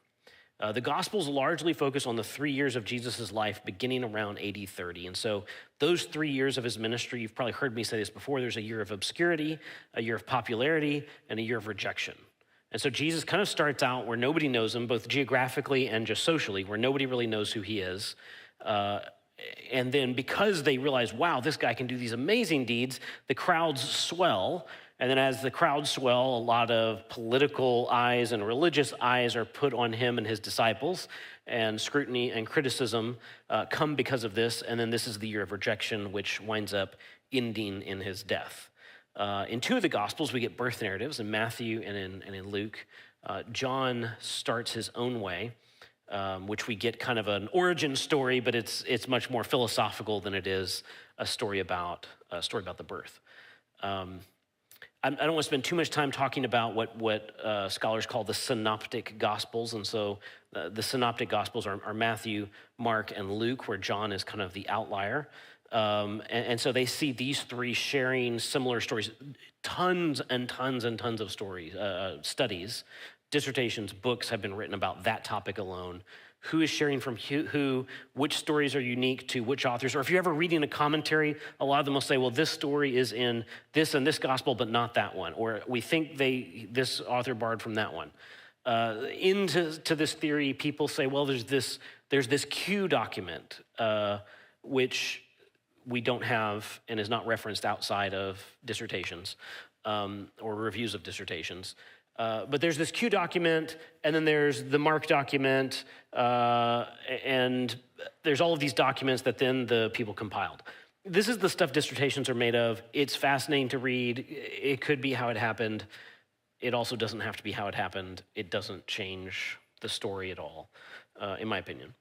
The Gospels largely focus on the 3 years of Jesus' life beginning around AD 30. And so those 3 years of his ministry, you've probably heard me say this before, there's a year of obscurity, a year of popularity, and a year of rejection. And so Jesus kind of starts out where nobody knows him, both geographically and just socially, where nobody really knows who he is. And then because they realize, wow, this guy can do these amazing deeds, the crowds swell. And then as the crowds swell, a lot of political eyes and religious eyes are put on him and his disciples, and scrutiny and criticism come because of this. And then this is the year of rejection, which winds up ending in his death. In two of the Gospels, we get birth narratives, in Matthew and in Luke. John starts his own way. which we get kind of an origin story, but it's much more philosophical than it is a story about the birth. I don't want to spend too much time talking about what scholars call the synoptic gospels. And so the synoptic gospels are Matthew, Mark, and Luke, where John is kind of the outlier. And so they see these three sharing similar stories, tons and tons and tons of stories, studies, dissertations, books have been written about that topic alone. Who is sharing from who, which stories are unique to which authors, or if you're ever reading a commentary, a lot of them will say, well, this story is in this and this gospel, but not that one, or we think this author borrowed from that one. Into this theory, people say, well, there's this Q document, which we don't have and is not referenced outside of dissertations or reviews of dissertations. But there's this Q document, and then there's the Mark document, and there's all of these documents that then the people compiled. This is the stuff dissertations are made of. It's fascinating to read. It could be how it happened. It also doesn't have to be how it happened. It doesn't change the story at all, in my opinion.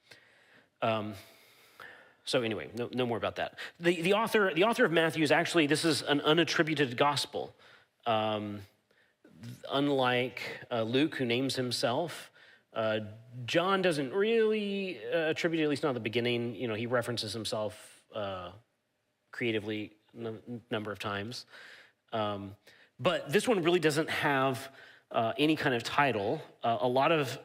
So anyway, no more about that. The author of Matthew is actually, this is an unattributed gospel. Unlike Luke, who names himself, John doesn't really attribute, at least not at the beginning. You know, he references himself creatively a number of times. But this one really doesn't have any kind of title. A lot of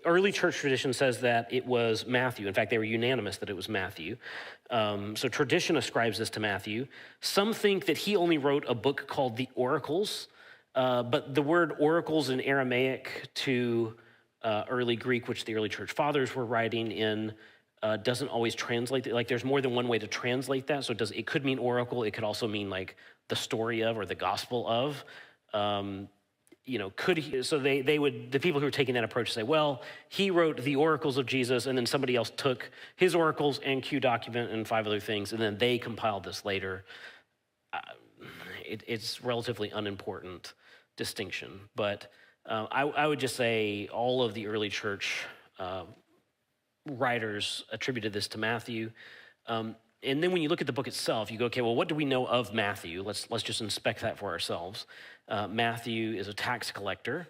early church tradition says that it was Matthew. In fact, they were unanimous that it was Matthew. So tradition ascribes this to Matthew. Some think that he only wrote a book called the Oracles. But the word oracles in Aramaic to early Greek, which the early church fathers were writing in, doesn't always translate. Like there's more than one way to translate that. So it could mean oracle. It could also mean like the story of or the gospel of. You know, so the people who were taking that approach say, well, he wrote the oracles of Jesus, and then somebody else took his oracles and Q document and 5 other things, and then they compiled this later. It's relatively unimportant distinction, but I would just say all of the early church writers attributed this to Matthew. And then when you look at the book itself, you go, okay, well, what do we know of Matthew? Let's just inspect that for ourselves. Matthew is a tax collector,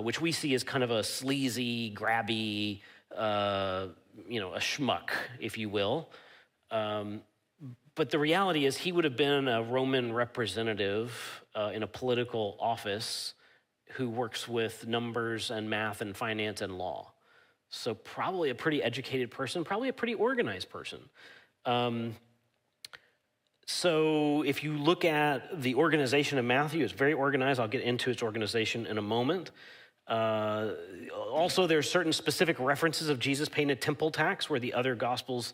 which we see as kind of a sleazy, grabby, a schmuck, if you will. But the reality is he would have been a Roman representative in a political office who works with numbers and math and finance and law. So probably a pretty educated person, probably a pretty organized person. So if you look at the organization of Matthew, it's very organized. I'll get into its organization in a moment. Also, there's certain specific references of Jesus paying a temple tax where the other gospels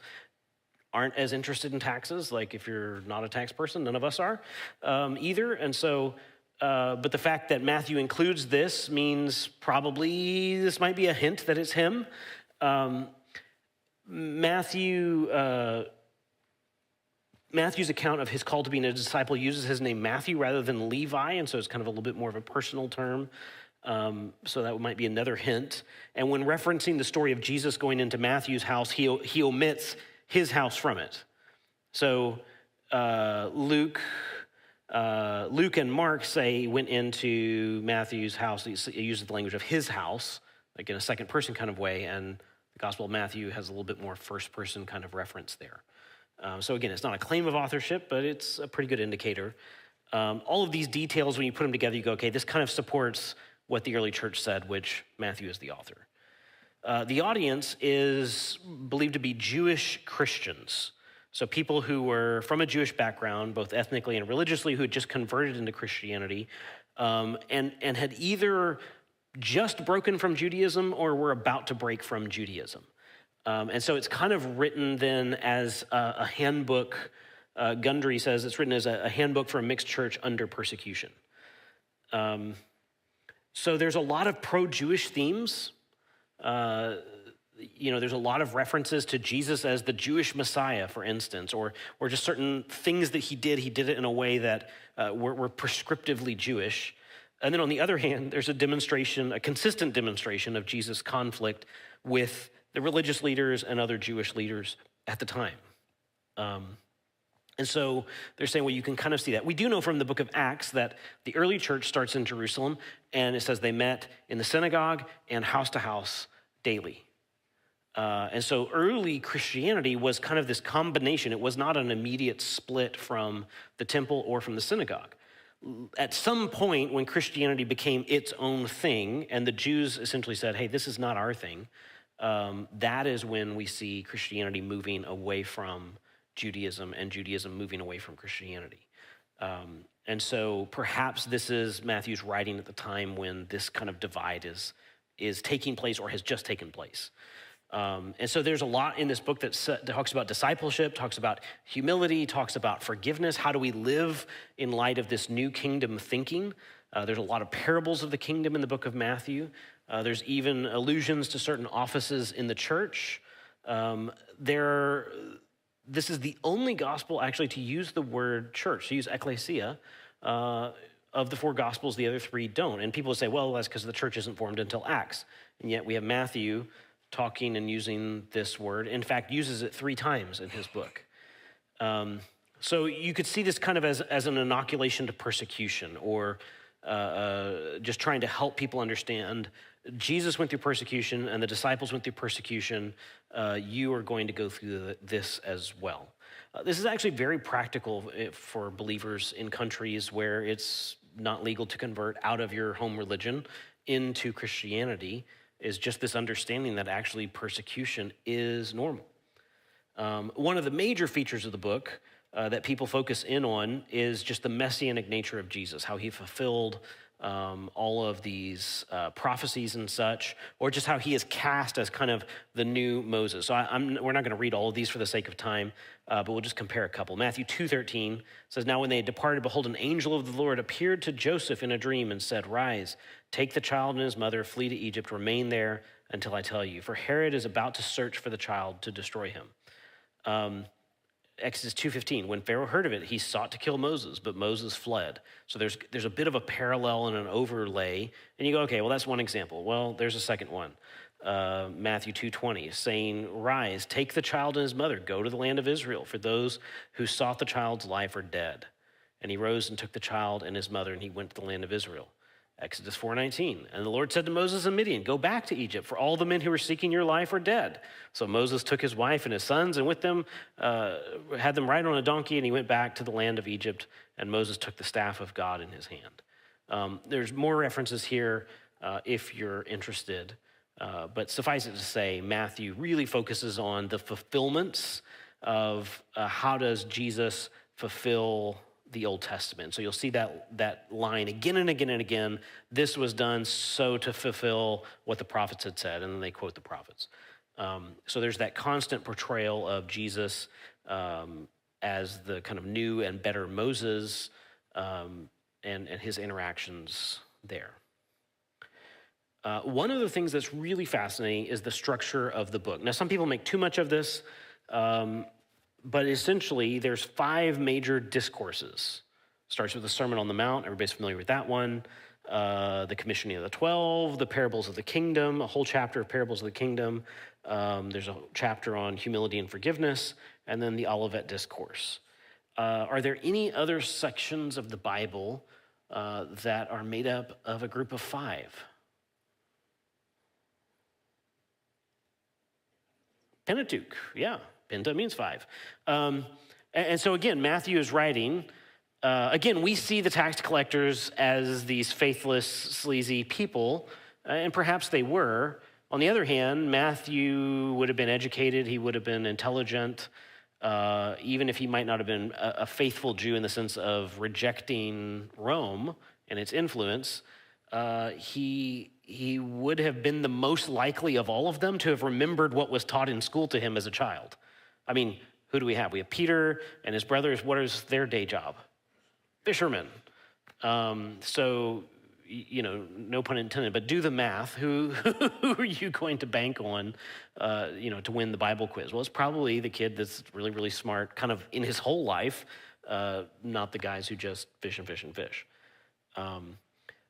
aren't as interested in taxes. Like if you're not a tax person, none of us are either. And so, but the fact that Matthew includes this means probably this might be a hint that it's him. Matthew's account of his call to being a disciple uses his name Matthew rather than Levi, and so it's kind of a little bit more of a personal term. So that might be another hint. And when referencing the story of Jesus going into Matthew's house, he omits his house from it. So Luke and Mark say he went into Matthew's house. He uses the language of his house, like in a second person kind of way, and the Gospel of Matthew has a little bit more first person kind of reference there. So again, it's not a claim of authorship, but it's a pretty good indicator. All of these details, when you put them together, you go, okay, this kind of supports what the early church said, which Matthew is the author. The audience is believed to be Jewish Christians. So people who were from a Jewish background, both ethnically and religiously, who had just converted into Christianity and had either just broken from Judaism or were about to break from Judaism. And so it's kind of written then as a handbook. Gundry says it's written as a handbook for a mixed church under persecution. So there's a lot of pro-Jewish themes. There's a lot of references to Jesus as the Jewish Messiah, for instance, or just certain things that he did it in a way that were prescriptively Jewish. And then on the other hand, there's a consistent demonstration of Jesus' conflict with the religious leaders and other Jewish leaders at the time. And so they're saying, well, you can kind of see that. We do know from the book of Acts that the early church starts in Jerusalem, and it says they met in the synagogue and house to house daily. And so early Christianity was kind of this combination. It was not an immediate split from the temple or from the synagogue. At some point when Christianity became its own thing, and the Jews essentially said, hey, this is not our thing, that is when we see Christianity moving away from Judaism and Judaism moving away from Christianity. And so perhaps this is Matthew's writing at the time when this kind of divide is taking place or has just taken place. And so there's a lot in this book that talks about discipleship, talks about humility, talks about forgiveness. How do we live in light of this new kingdom thinking? There's a lot of parables of the kingdom in the book of Matthew. There's even allusions to certain offices in the church. This is the only gospel actually to use the word church, to use ecclesia. Of the four gospels, the other three don't. And people say, well, that's because the church isn't formed until Acts. And yet we have Matthew talking and using this word. In fact, uses it 3 times in his book. So you could see this kind of as an inoculation to persecution, or just trying to help people understand Jesus went through persecution and the disciples went through persecution. You are going to go through this as well. This is actually very practical for believers in countries where it's not legal to convert out of your home religion into Christianity, is just this understanding that actually persecution is normal. One of the major features of the book that people focus in on is just the messianic nature of Jesus, how he fulfilled all of these prophecies and such, or just how he is cast as kind of the new Moses. So we're not going to read all of these for the sake of time, but we'll just compare a couple. Matthew 2:13 says, now when they had departed, behold, an angel of the Lord appeared to Joseph in a dream and said, rise, take the child and his mother, flee to Egypt, remain there until I tell you. For Herod is about to search for the child to destroy him. Exodus 2:15, when Pharaoh heard of it, he sought to kill Moses, but Moses fled. So there's a bit of a parallel and an overlay. And you go, okay, well, that's one example. Well, there's a second one. Matthew 2:20, saying, rise, take the child and his mother, go to the land of Israel, for those who sought the child's life are dead. And he rose and took the child and his mother, and he went to the land of Israel. Exodus 4:19, and the Lord said to Moses and Midian, go back to Egypt, for all the men who were seeking your life are dead. So Moses took his wife and his sons, and with them had them ride on a donkey, and he went back to the land of Egypt, and Moses took the staff of God in his hand. There's more references here if you're interested, but suffice it to say, Matthew really focuses on the fulfillments of how does Jesus fulfill the Old Testament. So you'll see that line again and again and again. This was done so to fulfill what the prophets had said, and then they quote the prophets. So there's that constant portrayal of Jesus as the kind of new and better Moses, and his interactions there. One of the things that's really fascinating is the structure of the book. Now, some people make too much of this, but essentially, there's 5 major discourses. Starts with the Sermon on the Mount. Everybody's familiar with that one. The commissioning of the 12, the parables of the kingdom, a whole chapter of parables of the kingdom. There's a chapter on humility and forgiveness, and then the Olivet Discourse. Are there any other sections of the Bible that are made up of a group of 5? Pentateuch, yeah. Penta means 5. And so again, Matthew is writing. Again, we see the tax collectors as these faithless, sleazy people, and perhaps they were. On the other hand, Matthew would have been educated. He would have been intelligent, even if he might not have been a faithful Jew in the sense of rejecting Rome and its influence. He would have been the most likely of all of them to have remembered what was taught in school to him as a child. I mean, who do we have? We have Peter and his brothers. What is their day job? Fishermen. So, you know, no pun intended, but do the math. Who are you going to bank on, to win the Bible quiz? Well, it's probably the kid that's really, really smart, kind of in his whole life, not the guys who just fish and fish and fish.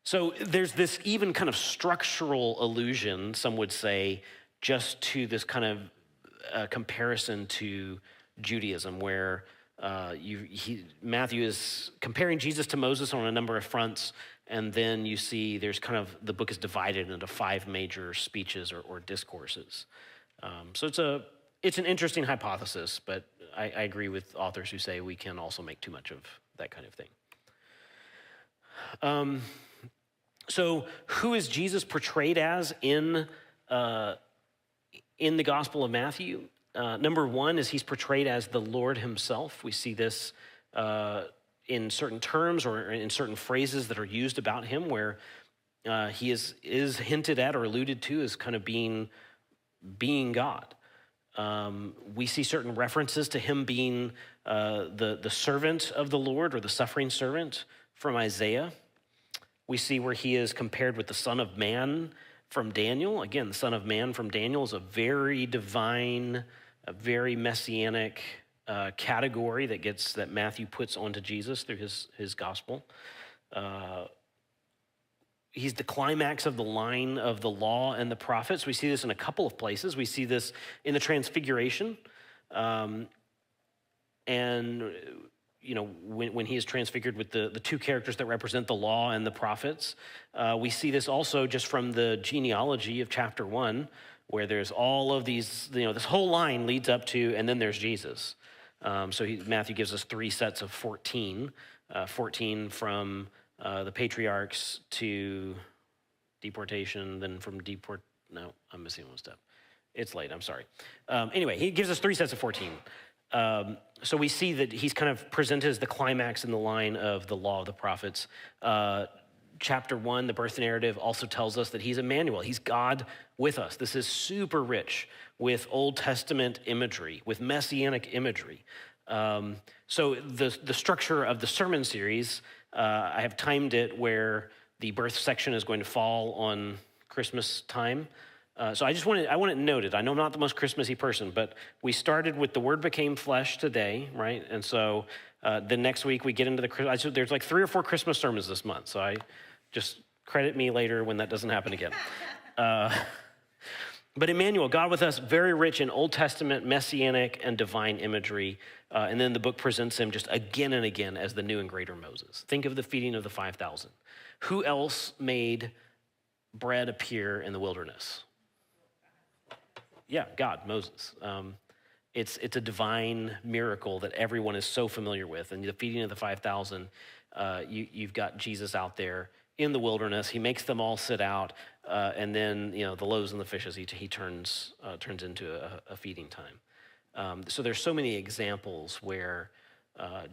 So there's this even kind of structural illusion, some would say, just to this kind of comparison to Judaism, where Matthew is comparing Jesus to Moses on a number of fronts, and then you see there's kind of, the book is divided into 5 major speeches or discourses. So it's an interesting hypothesis, but I agree with authors who say we can also make too much of that kind of thing. So who is Jesus portrayed as in the Gospel of Matthew? Number one is he's portrayed as the Lord himself. We see this in certain terms or in certain phrases that are used about him, where he is hinted at or alluded to as kind of being God. We see certain references to him being the servant of the Lord, or the suffering servant, from Isaiah. We see where he is compared with the Son of Man from Daniel. Again, the Son of Man from Daniel is a very divine, a very messianic category that Matthew puts onto Jesus through his gospel. He's the climax of the line of the law and the prophets. We see this in a couple of places. We see this in the Transfiguration, and when he is transfigured with the 2 characters that represent the law and the prophets. We see this also just from the genealogy of chapter 1, where there's all of these, this whole line leads up to, and then there's Jesus. Matthew gives us 3 sets of 14, 14 from the patriarchs to deportation, then from no, I'm missing one step. It's late, I'm sorry. Anyway, he gives us 3 sets of 14. So we see that he's kind of presented as the climax in the line of the law of the prophets. Chapter 1, the birth narrative, also tells us that he's Emmanuel. He's God with us. This is super rich with Old Testament imagery, with messianic imagery. So the structure of the sermon series, I have timed it where the birth section is going to fall on Christmas time. So I want it noted. I know I'm not the most Christmassy person, but we started with the Word became flesh today, right? And so the next week we get into there's like 3 or 4 Christmas sermons this month. So I just credit me later when that doesn't happen again. But Emmanuel, God with us, very rich in Old Testament, messianic, and divine imagery. And then the book presents him just again and again as the new and greater Moses. Think of the feeding of the 5,000. Who else made bread appear in the wilderness? Yeah, God, Moses. It's a divine miracle that everyone is so familiar with. And the feeding of the 5,000, you've got Jesus out there in the wilderness. He makes them all sit out, and then the loaves and the fishes he turns into a feeding time. So there's so many examples where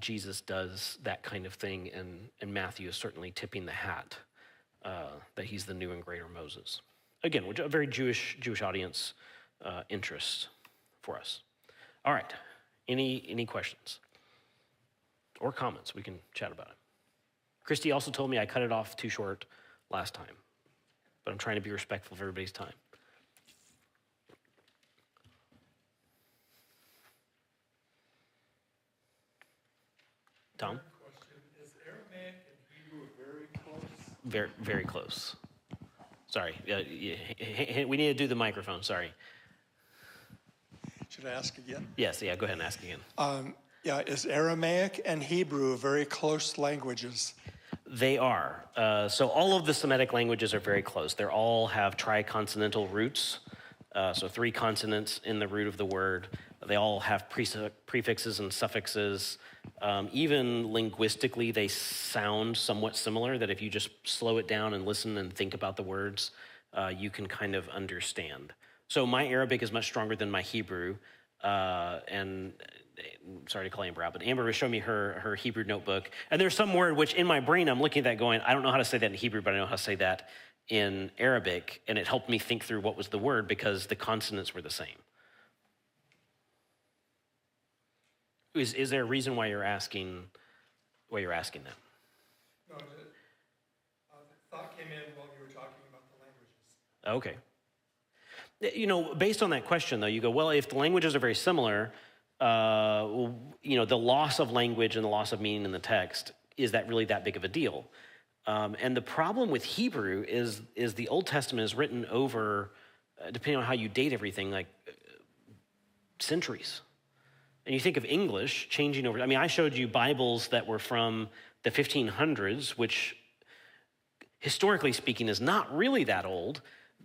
Jesus does that kind of thing, and Matthew is certainly tipping the hat that he's the new and greater Moses. Again, which a very Jewish audience interest for us. All right, any questions or comments? We can chat about it. Christy also told me I cut it off too short last time, but I'm trying to be respectful of everybody's time. Tom? Question. Is Aramaic and Hebrew very close? Very, very close. Sorry, we need to do the microphone, sorry. Should I ask again? Yes, yeah, go ahead and ask again. Is Aramaic and Hebrew very close languages? They are. So all of the Semitic languages are very close. They all have triconsonantal roots, so 3 consonants in the root of the word. They all have prefixes and suffixes. Even linguistically, they sound somewhat similar, that if you just slow it down and listen and think about the words, you can kind of understand. So my Arabic is much stronger than my Hebrew, and sorry to call Amber out, but Amber was showing me her Hebrew notebook, and there's some word which in my brain I'm looking at that going, I don't know how to say that in Hebrew, but I know how to say that in Arabic, and it helped me think through what was the word because the consonants were the same. Is there a reason why you're asking that? No, the thought came in while you were talking about the languages. Okay. Based on that question, though, you go, well, if the languages are very similar, the loss of language and the loss of meaning in the text, is that really that big of a deal? And the problem with Hebrew is the Old Testament is written over depending on how you date everything, like centuries. And you think of English changing over. I mean, I showed you Bibles that were from the 1500s, which historically speaking is not really that old.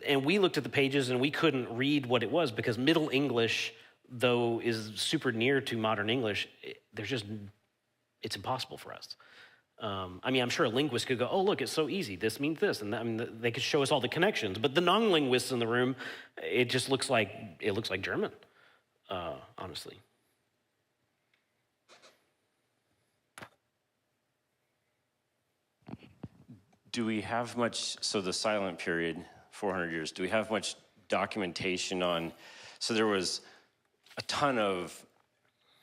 And we looked at the pages and we couldn't read what it was because Middle English, though, is super near to modern English. It's impossible for us. I mean, I'm sure a linguist could go, oh, look, it's so easy. This means this. And I mean, they could show us all the connections. But the non-linguists in the room, it just looks like German, honestly. Do we have much, so the silent period, 400 years, do we have much documentation on, so there was a ton of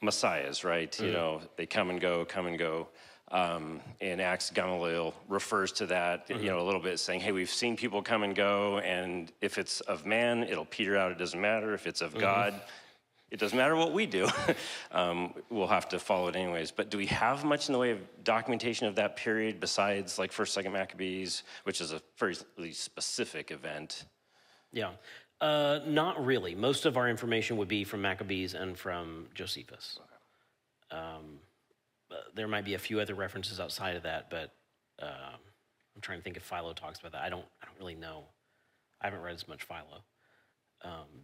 messiahs, right? You know, they come and go. In Acts, Gamaliel refers to that, you know, a little bit, saying, hey, we've seen people come and go, and if it's of man, it'll peter out, it doesn't matter. If it's of God, it doesn't matter what we do. We'll have to follow it anyways. But do we have much in the way of documentation of that period besides like 1st, 2nd Maccabees, which is a fairly specific event? Yeah, not really. Most of our information would be from Maccabees and from Josephus. Okay. There might be a few other references outside of that, but I'm trying to think if Philo talks about that. I don't really know. I haven't read as much Philo.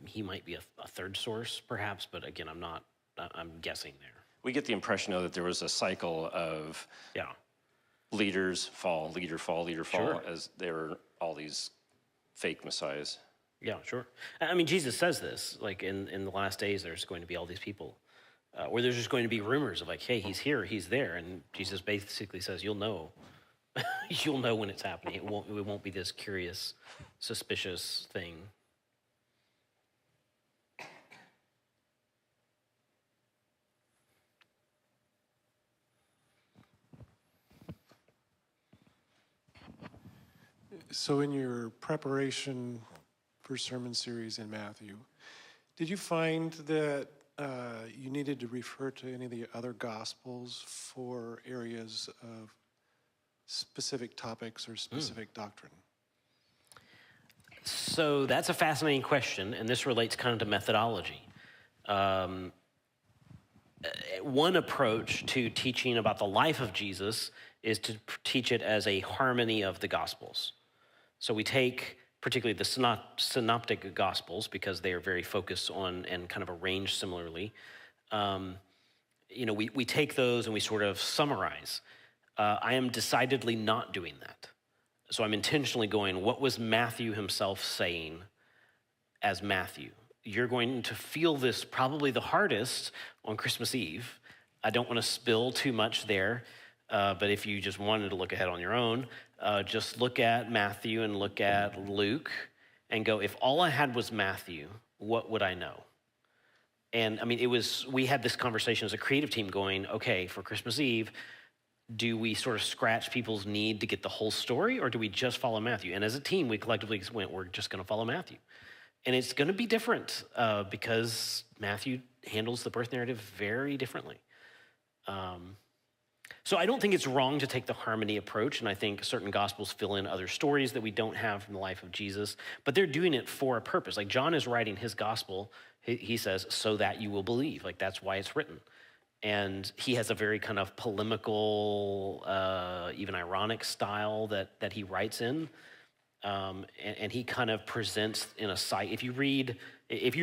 He might be a third source, perhaps, but again, I'm guessing there. We get the impression, though, that there was a cycle of leaders fall, leader fall, sure. as there were all these fake messiahs. Yeah, sure. I mean, Jesus says this, like in the last days, there's going to be all these people, or there's just going to be rumors of like, hey, he's here, he's there, and Jesus basically says, you'll know. You'll know when it's happening. It won't be this curious, suspicious thing. So in your preparation for sermon series in Matthew, did you find that you needed to refer to any of the other Gospels for areas of specific topics or specific doctrine? So that's a fascinating question, and this relates kind of to methodology. One approach to teaching about the life of Jesus is to teach it as a harmony of the Gospels. So we take particularly the synoptic Gospels because they are very focused on and kind of arranged similarly. We take those and we sort of summarize. I am decidedly not doing that. So I'm intentionally going, what was Matthew himself saying as Matthew? You're going to feel this probably the hardest on Christmas Eve. I don't want to spill too much there, but if you just wanted to look ahead on your own, just look at Matthew and look at Luke and go, if all I had was Matthew, what would I know? And I mean, we had this conversation as a creative team going, okay, for Christmas Eve, do we sort of scratch people's need to get the whole story, or do we just follow Matthew? And as a team, we collectively went, we're just going to follow Matthew. And it's going to be different because Matthew handles the birth narrative very differently. So I don't think it's wrong to take the harmony approach, and I think certain Gospels fill in other stories that we don't have from the life of Jesus, but they're doing it for a purpose. Like John is writing his Gospel, he says, so that you will believe. Like that's why it's written. And he has a very kind of polemical, even ironic style that he writes in. And he kind of presents in a sight. If you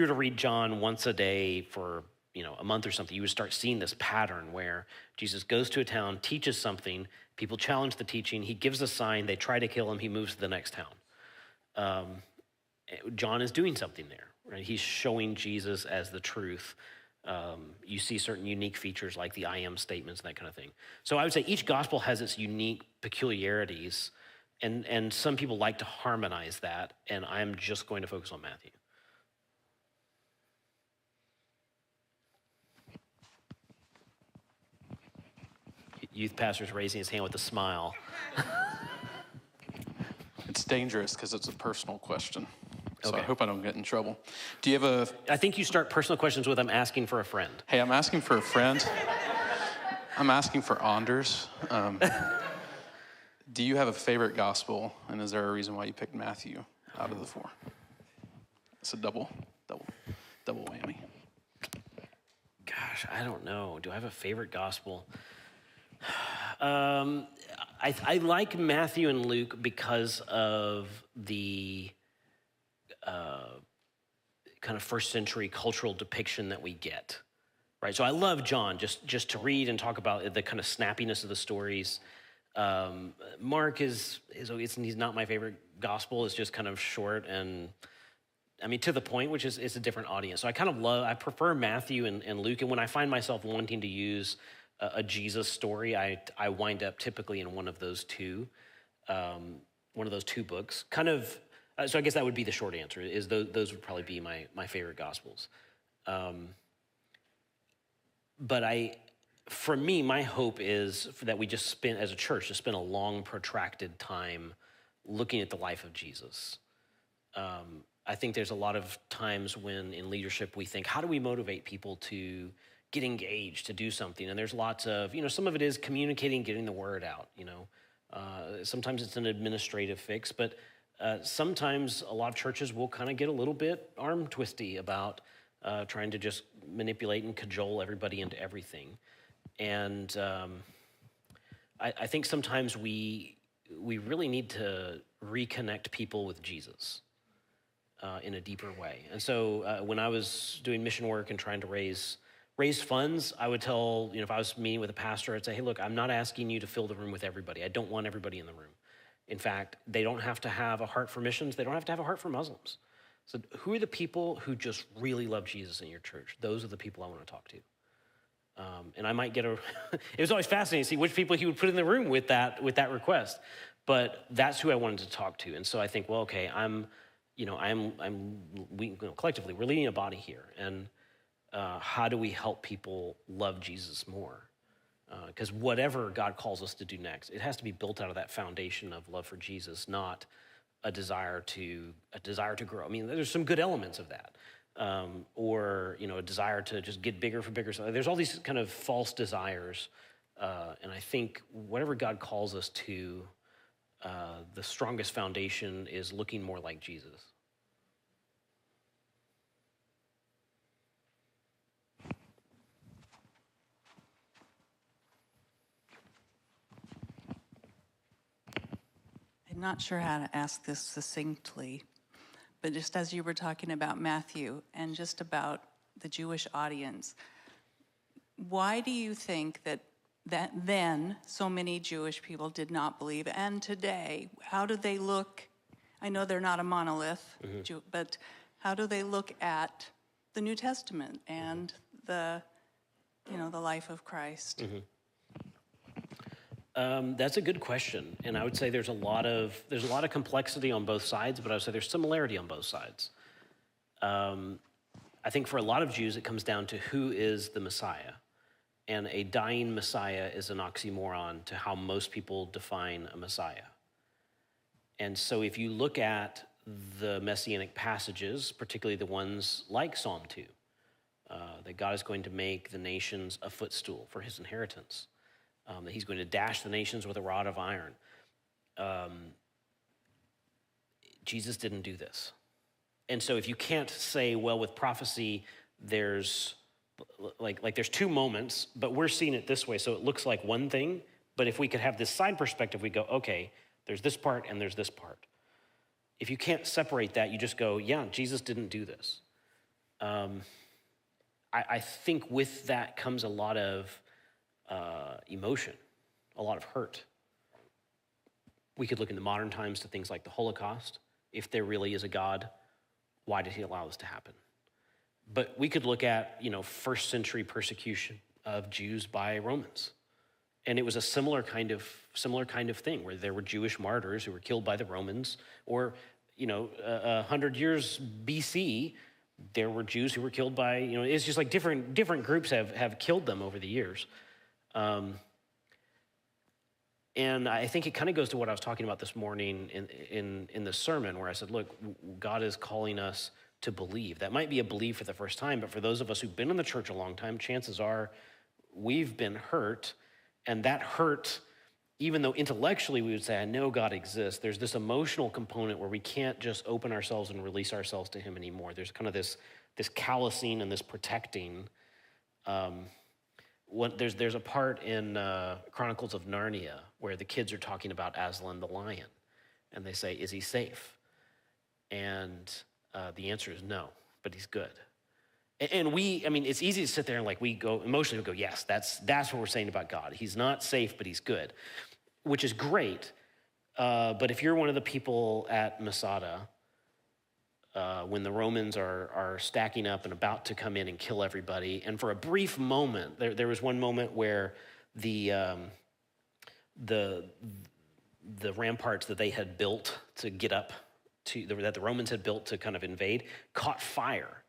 were to read John once a day for a month or something, you would start seeing this pattern where Jesus goes to a town, teaches something, people challenge the teaching, he gives a sign, they try to kill him, he moves to the next town. John is doing something there, right? He's showing Jesus as the truth. You see certain unique features like the I am statements and that kind of thing. So I would say each gospel has its unique peculiarities, and some people like to harmonize that, and I'm just going to focus on Matthew. Youth pastor's raising his hand with a smile. It's dangerous because it's a personal question. So Okay. I hope I don't get in trouble. Do you have I think you start personal questions with I'm asking for a friend. Hey, I'm asking for a friend. I'm asking for Anders. Do you have a favorite gospel, and is there a reason why you picked Matthew out of the four? It's a double whammy. Gosh, I don't know. Do I have a favorite gospel? I like Matthew and Luke because of the kind of first century cultural depiction that we get, right? So I love John, just to read and talk about the kind of snappiness of the stories. Mark he's not my favorite gospel. It's just kind of short and, I mean, to the point, which is a different audience. So I prefer Matthew and Luke. And when I find myself wanting to use a Jesus story, I wind up typically in one of those two books. Kind of, so I guess that would be the short answer, is those would probably be my favorite gospels. But for me, my hope is that we just spend, as a church, just spend a long, protracted time looking at the life of Jesus. I think there's a lot of times when in leadership we think, how do we motivate people to get engaged, to do something? And there's lots of, some of it is communicating, getting the word out, Sometimes it's an administrative fix, but sometimes a lot of churches will kind of get a little bit arm twisty about trying to just manipulate and cajole everybody into everything. And I think sometimes we really need to reconnect people with Jesus in a deeper way. And so when I was doing mission work and trying to raise funds, I would tell, if I was meeting with a pastor, I'd say, hey, look, I'm not asking you to fill the room with everybody. I don't want everybody in the room. In fact, they don't have to have a heart for missions. They don't have to have a heart for Muslims. So who are the people who just really love Jesus in your church? Those are the people I want to talk to. And I might get it was always fascinating to see which people he would put in the room with that request. But that's who I wanted to talk to. And so I think, well, okay, collectively, we're leading a body here. And how do we help people love Jesus more? Because whatever God calls us to do next, it has to be built out of that foundation of love for Jesus, not a desire to grow. I mean, there's some good elements of that, or a desire to just get bigger for bigger. So there's all these kind of false desires, and I think whatever God calls us to, the strongest foundation is looking more like Jesus. I'm not sure how to ask this succinctly, but just as you were talking about Matthew and just about the Jewish audience, why do you think that then so many Jewish people did not believe, and today, how do they look? I know they're not a monolith, but how do they look at the New Testament and the life of Christ? That's a good question, and I would say there's a lot of complexity on both sides, but I would say there's similarity on both sides. I think for a lot of Jews, it comes down to who is the Messiah, and a dying Messiah is an oxymoron to how most people define a Messiah. And so if you look at the Messianic passages, particularly the ones like Psalm 2, that God is going to make the nations a footstool for his inheritance, that he's going to dash the nations with a rod of iron. Jesus didn't do this. And so if you can't say, well, with prophecy, there's there's two moments, but we're seeing it this way, so it looks like one thing, but if we could have this side perspective, we go, okay, there's this part and there's this part. If you can't separate that, you just go, yeah, Jesus didn't do this. I think with that comes a lot of emotion, a lot of hurt. We could look in the modern times to things like the Holocaust. If there really is a God, why did he allow this to happen? But we could look at, first century persecution of Jews by Romans. And it was a similar kind of thing where there were Jewish martyrs who were killed by the Romans, or 100 years BC, there were Jews who were killed by, it's just like different groups have killed them over the years. And I think it kind of goes to what I was talking about this morning in the sermon, where I said, look, God is calling us to believe. That might be a belief for the first time, but for those of us who've been in the church a long time, chances are we've been hurt, and that hurt even though intellectually we would say, I know God exists, there's this emotional component where we can't just open ourselves and release ourselves to him anymore. There's kind of this callousing and this protecting. There's a part in Chronicles of Narnia where the kids are talking about Aslan the lion, and they say, is he safe? And the answer is no, but he's good. And it's easy to sit there and we go, emotionally we go, yes, that's what we're saying about God. He's not safe, but he's good, which is great. But if you're one of the people at Masada, when the Romans are stacking up and about to come in and kill everybody, and for a brief moment, there was one moment where the ramparts that they had built to get up to, that the Romans had built to kind of invade, caught fire.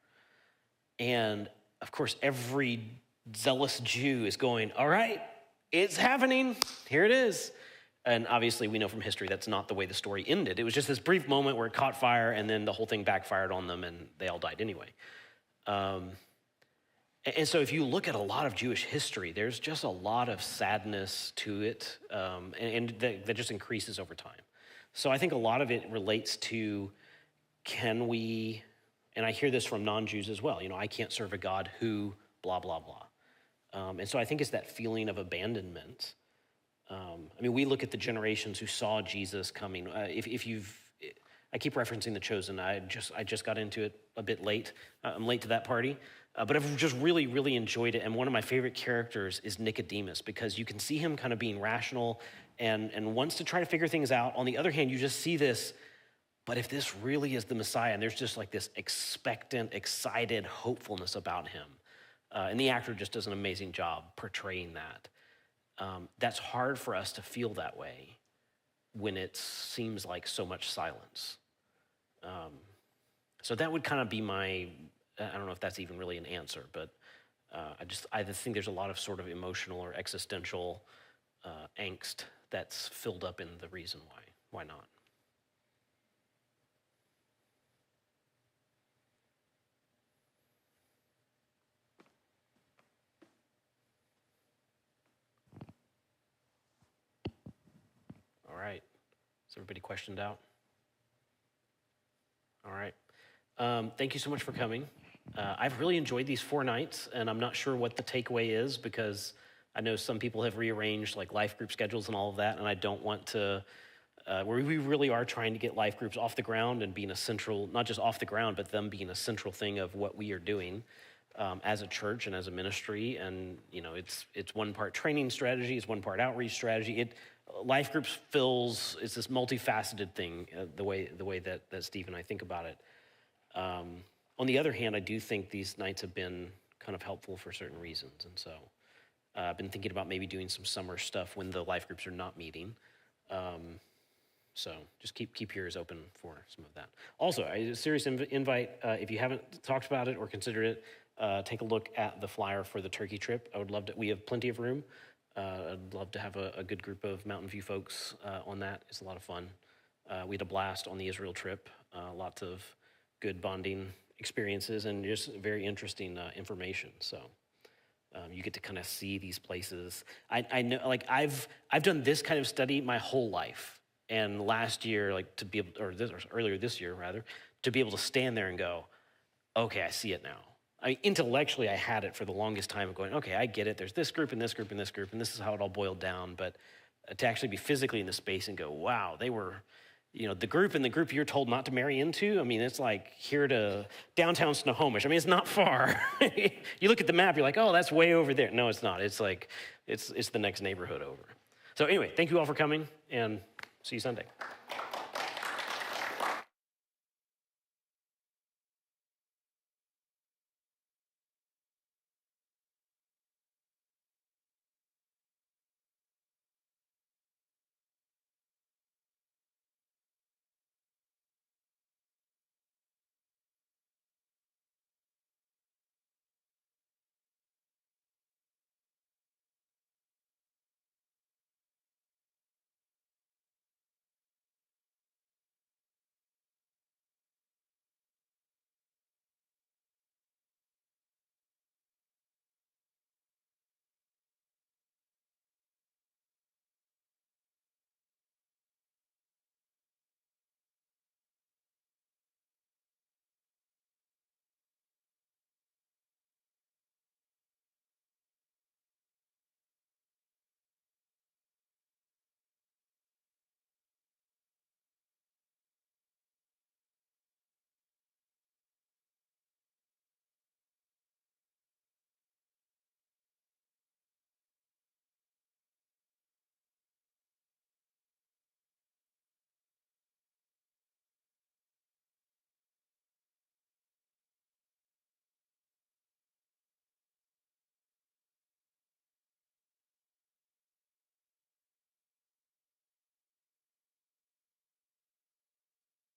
And of course, every zealous Jew is going, all right, it's happening. Here it is. And obviously, we know from history that's not the way the story ended. It was just this brief moment where it caught fire, and then the whole thing backfired on them, and they all died anyway. And so if you look at a lot of Jewish history, there's just a lot of sadness to it, and that just increases over time. So I think a lot of it relates to, can we... And I hear this from non-Jews as well. I can't serve a God who blah, blah, blah. And so I think it's that feeling of abandonment. We look at the generations who saw Jesus coming. I keep referencing The Chosen. I just got into it a bit late. I'm late to that party. But I've just really, really enjoyed it. And one of my favorite characters is Nicodemus, because you can see him kind of being rational and wants to try to figure things out. On the other hand, you just see this, but if this really is the Messiah, and there's just this expectant, excited hopefulness about him. And the actor just does an amazing job portraying that. That's hard for us to feel that way when it seems like so much silence. So that would kind of be I don't know if that's even really an answer, but I just think there's a lot of sort of emotional or existential angst that's filled up in the reason why not. All right. Is everybody questioned out? All right. Thank you so much for coming. I've really enjoyed these 4 nights, and I'm not sure what the takeaway is, because I know some people have rearranged life group schedules and all of that, and I don't want to, we really are trying to get life groups off the ground and being a central, not just off the ground, but them being a central thing of what we are doing as a church and as a ministry. And, it's one part training strategy, it's one part outreach strategy. Life groups it's this multifaceted thing, the way that Steve and I think about it. On the other hand, I do think these nights have been kind of helpful for certain reasons. And so I've been thinking about maybe doing some summer stuff when the life groups are not meeting. So just keep your ears open for some of that. Also, a serious invite, if you haven't talked about it or considered it, take a look at the flyer for the Turkey trip. I would love to, we have plenty of room. I'd love to have a good group of Mountain View folks on that. It's a lot of fun. We had a blast on the Israel trip, lots of good bonding experiences and just very interesting information. So you get to kind of see these places. I know, I've done this kind of study my whole life, and last year, to be able, or earlier this year rather, to be able to stand there and go, okay, I see it now. Intellectually, I had it for the longest time of going, okay, I get it. There's this group and this group and this group, and this is how it all boiled down. But to actually be physically in the space and go, wow, they were, the group and the group you're told not to marry into, it's like here to downtown Snohomish. It's not far. You look at the map, you're like, oh, that's way over there. No, it's not. It's it's the next neighborhood over. So anyway, thank you all for coming, and see you Sunday.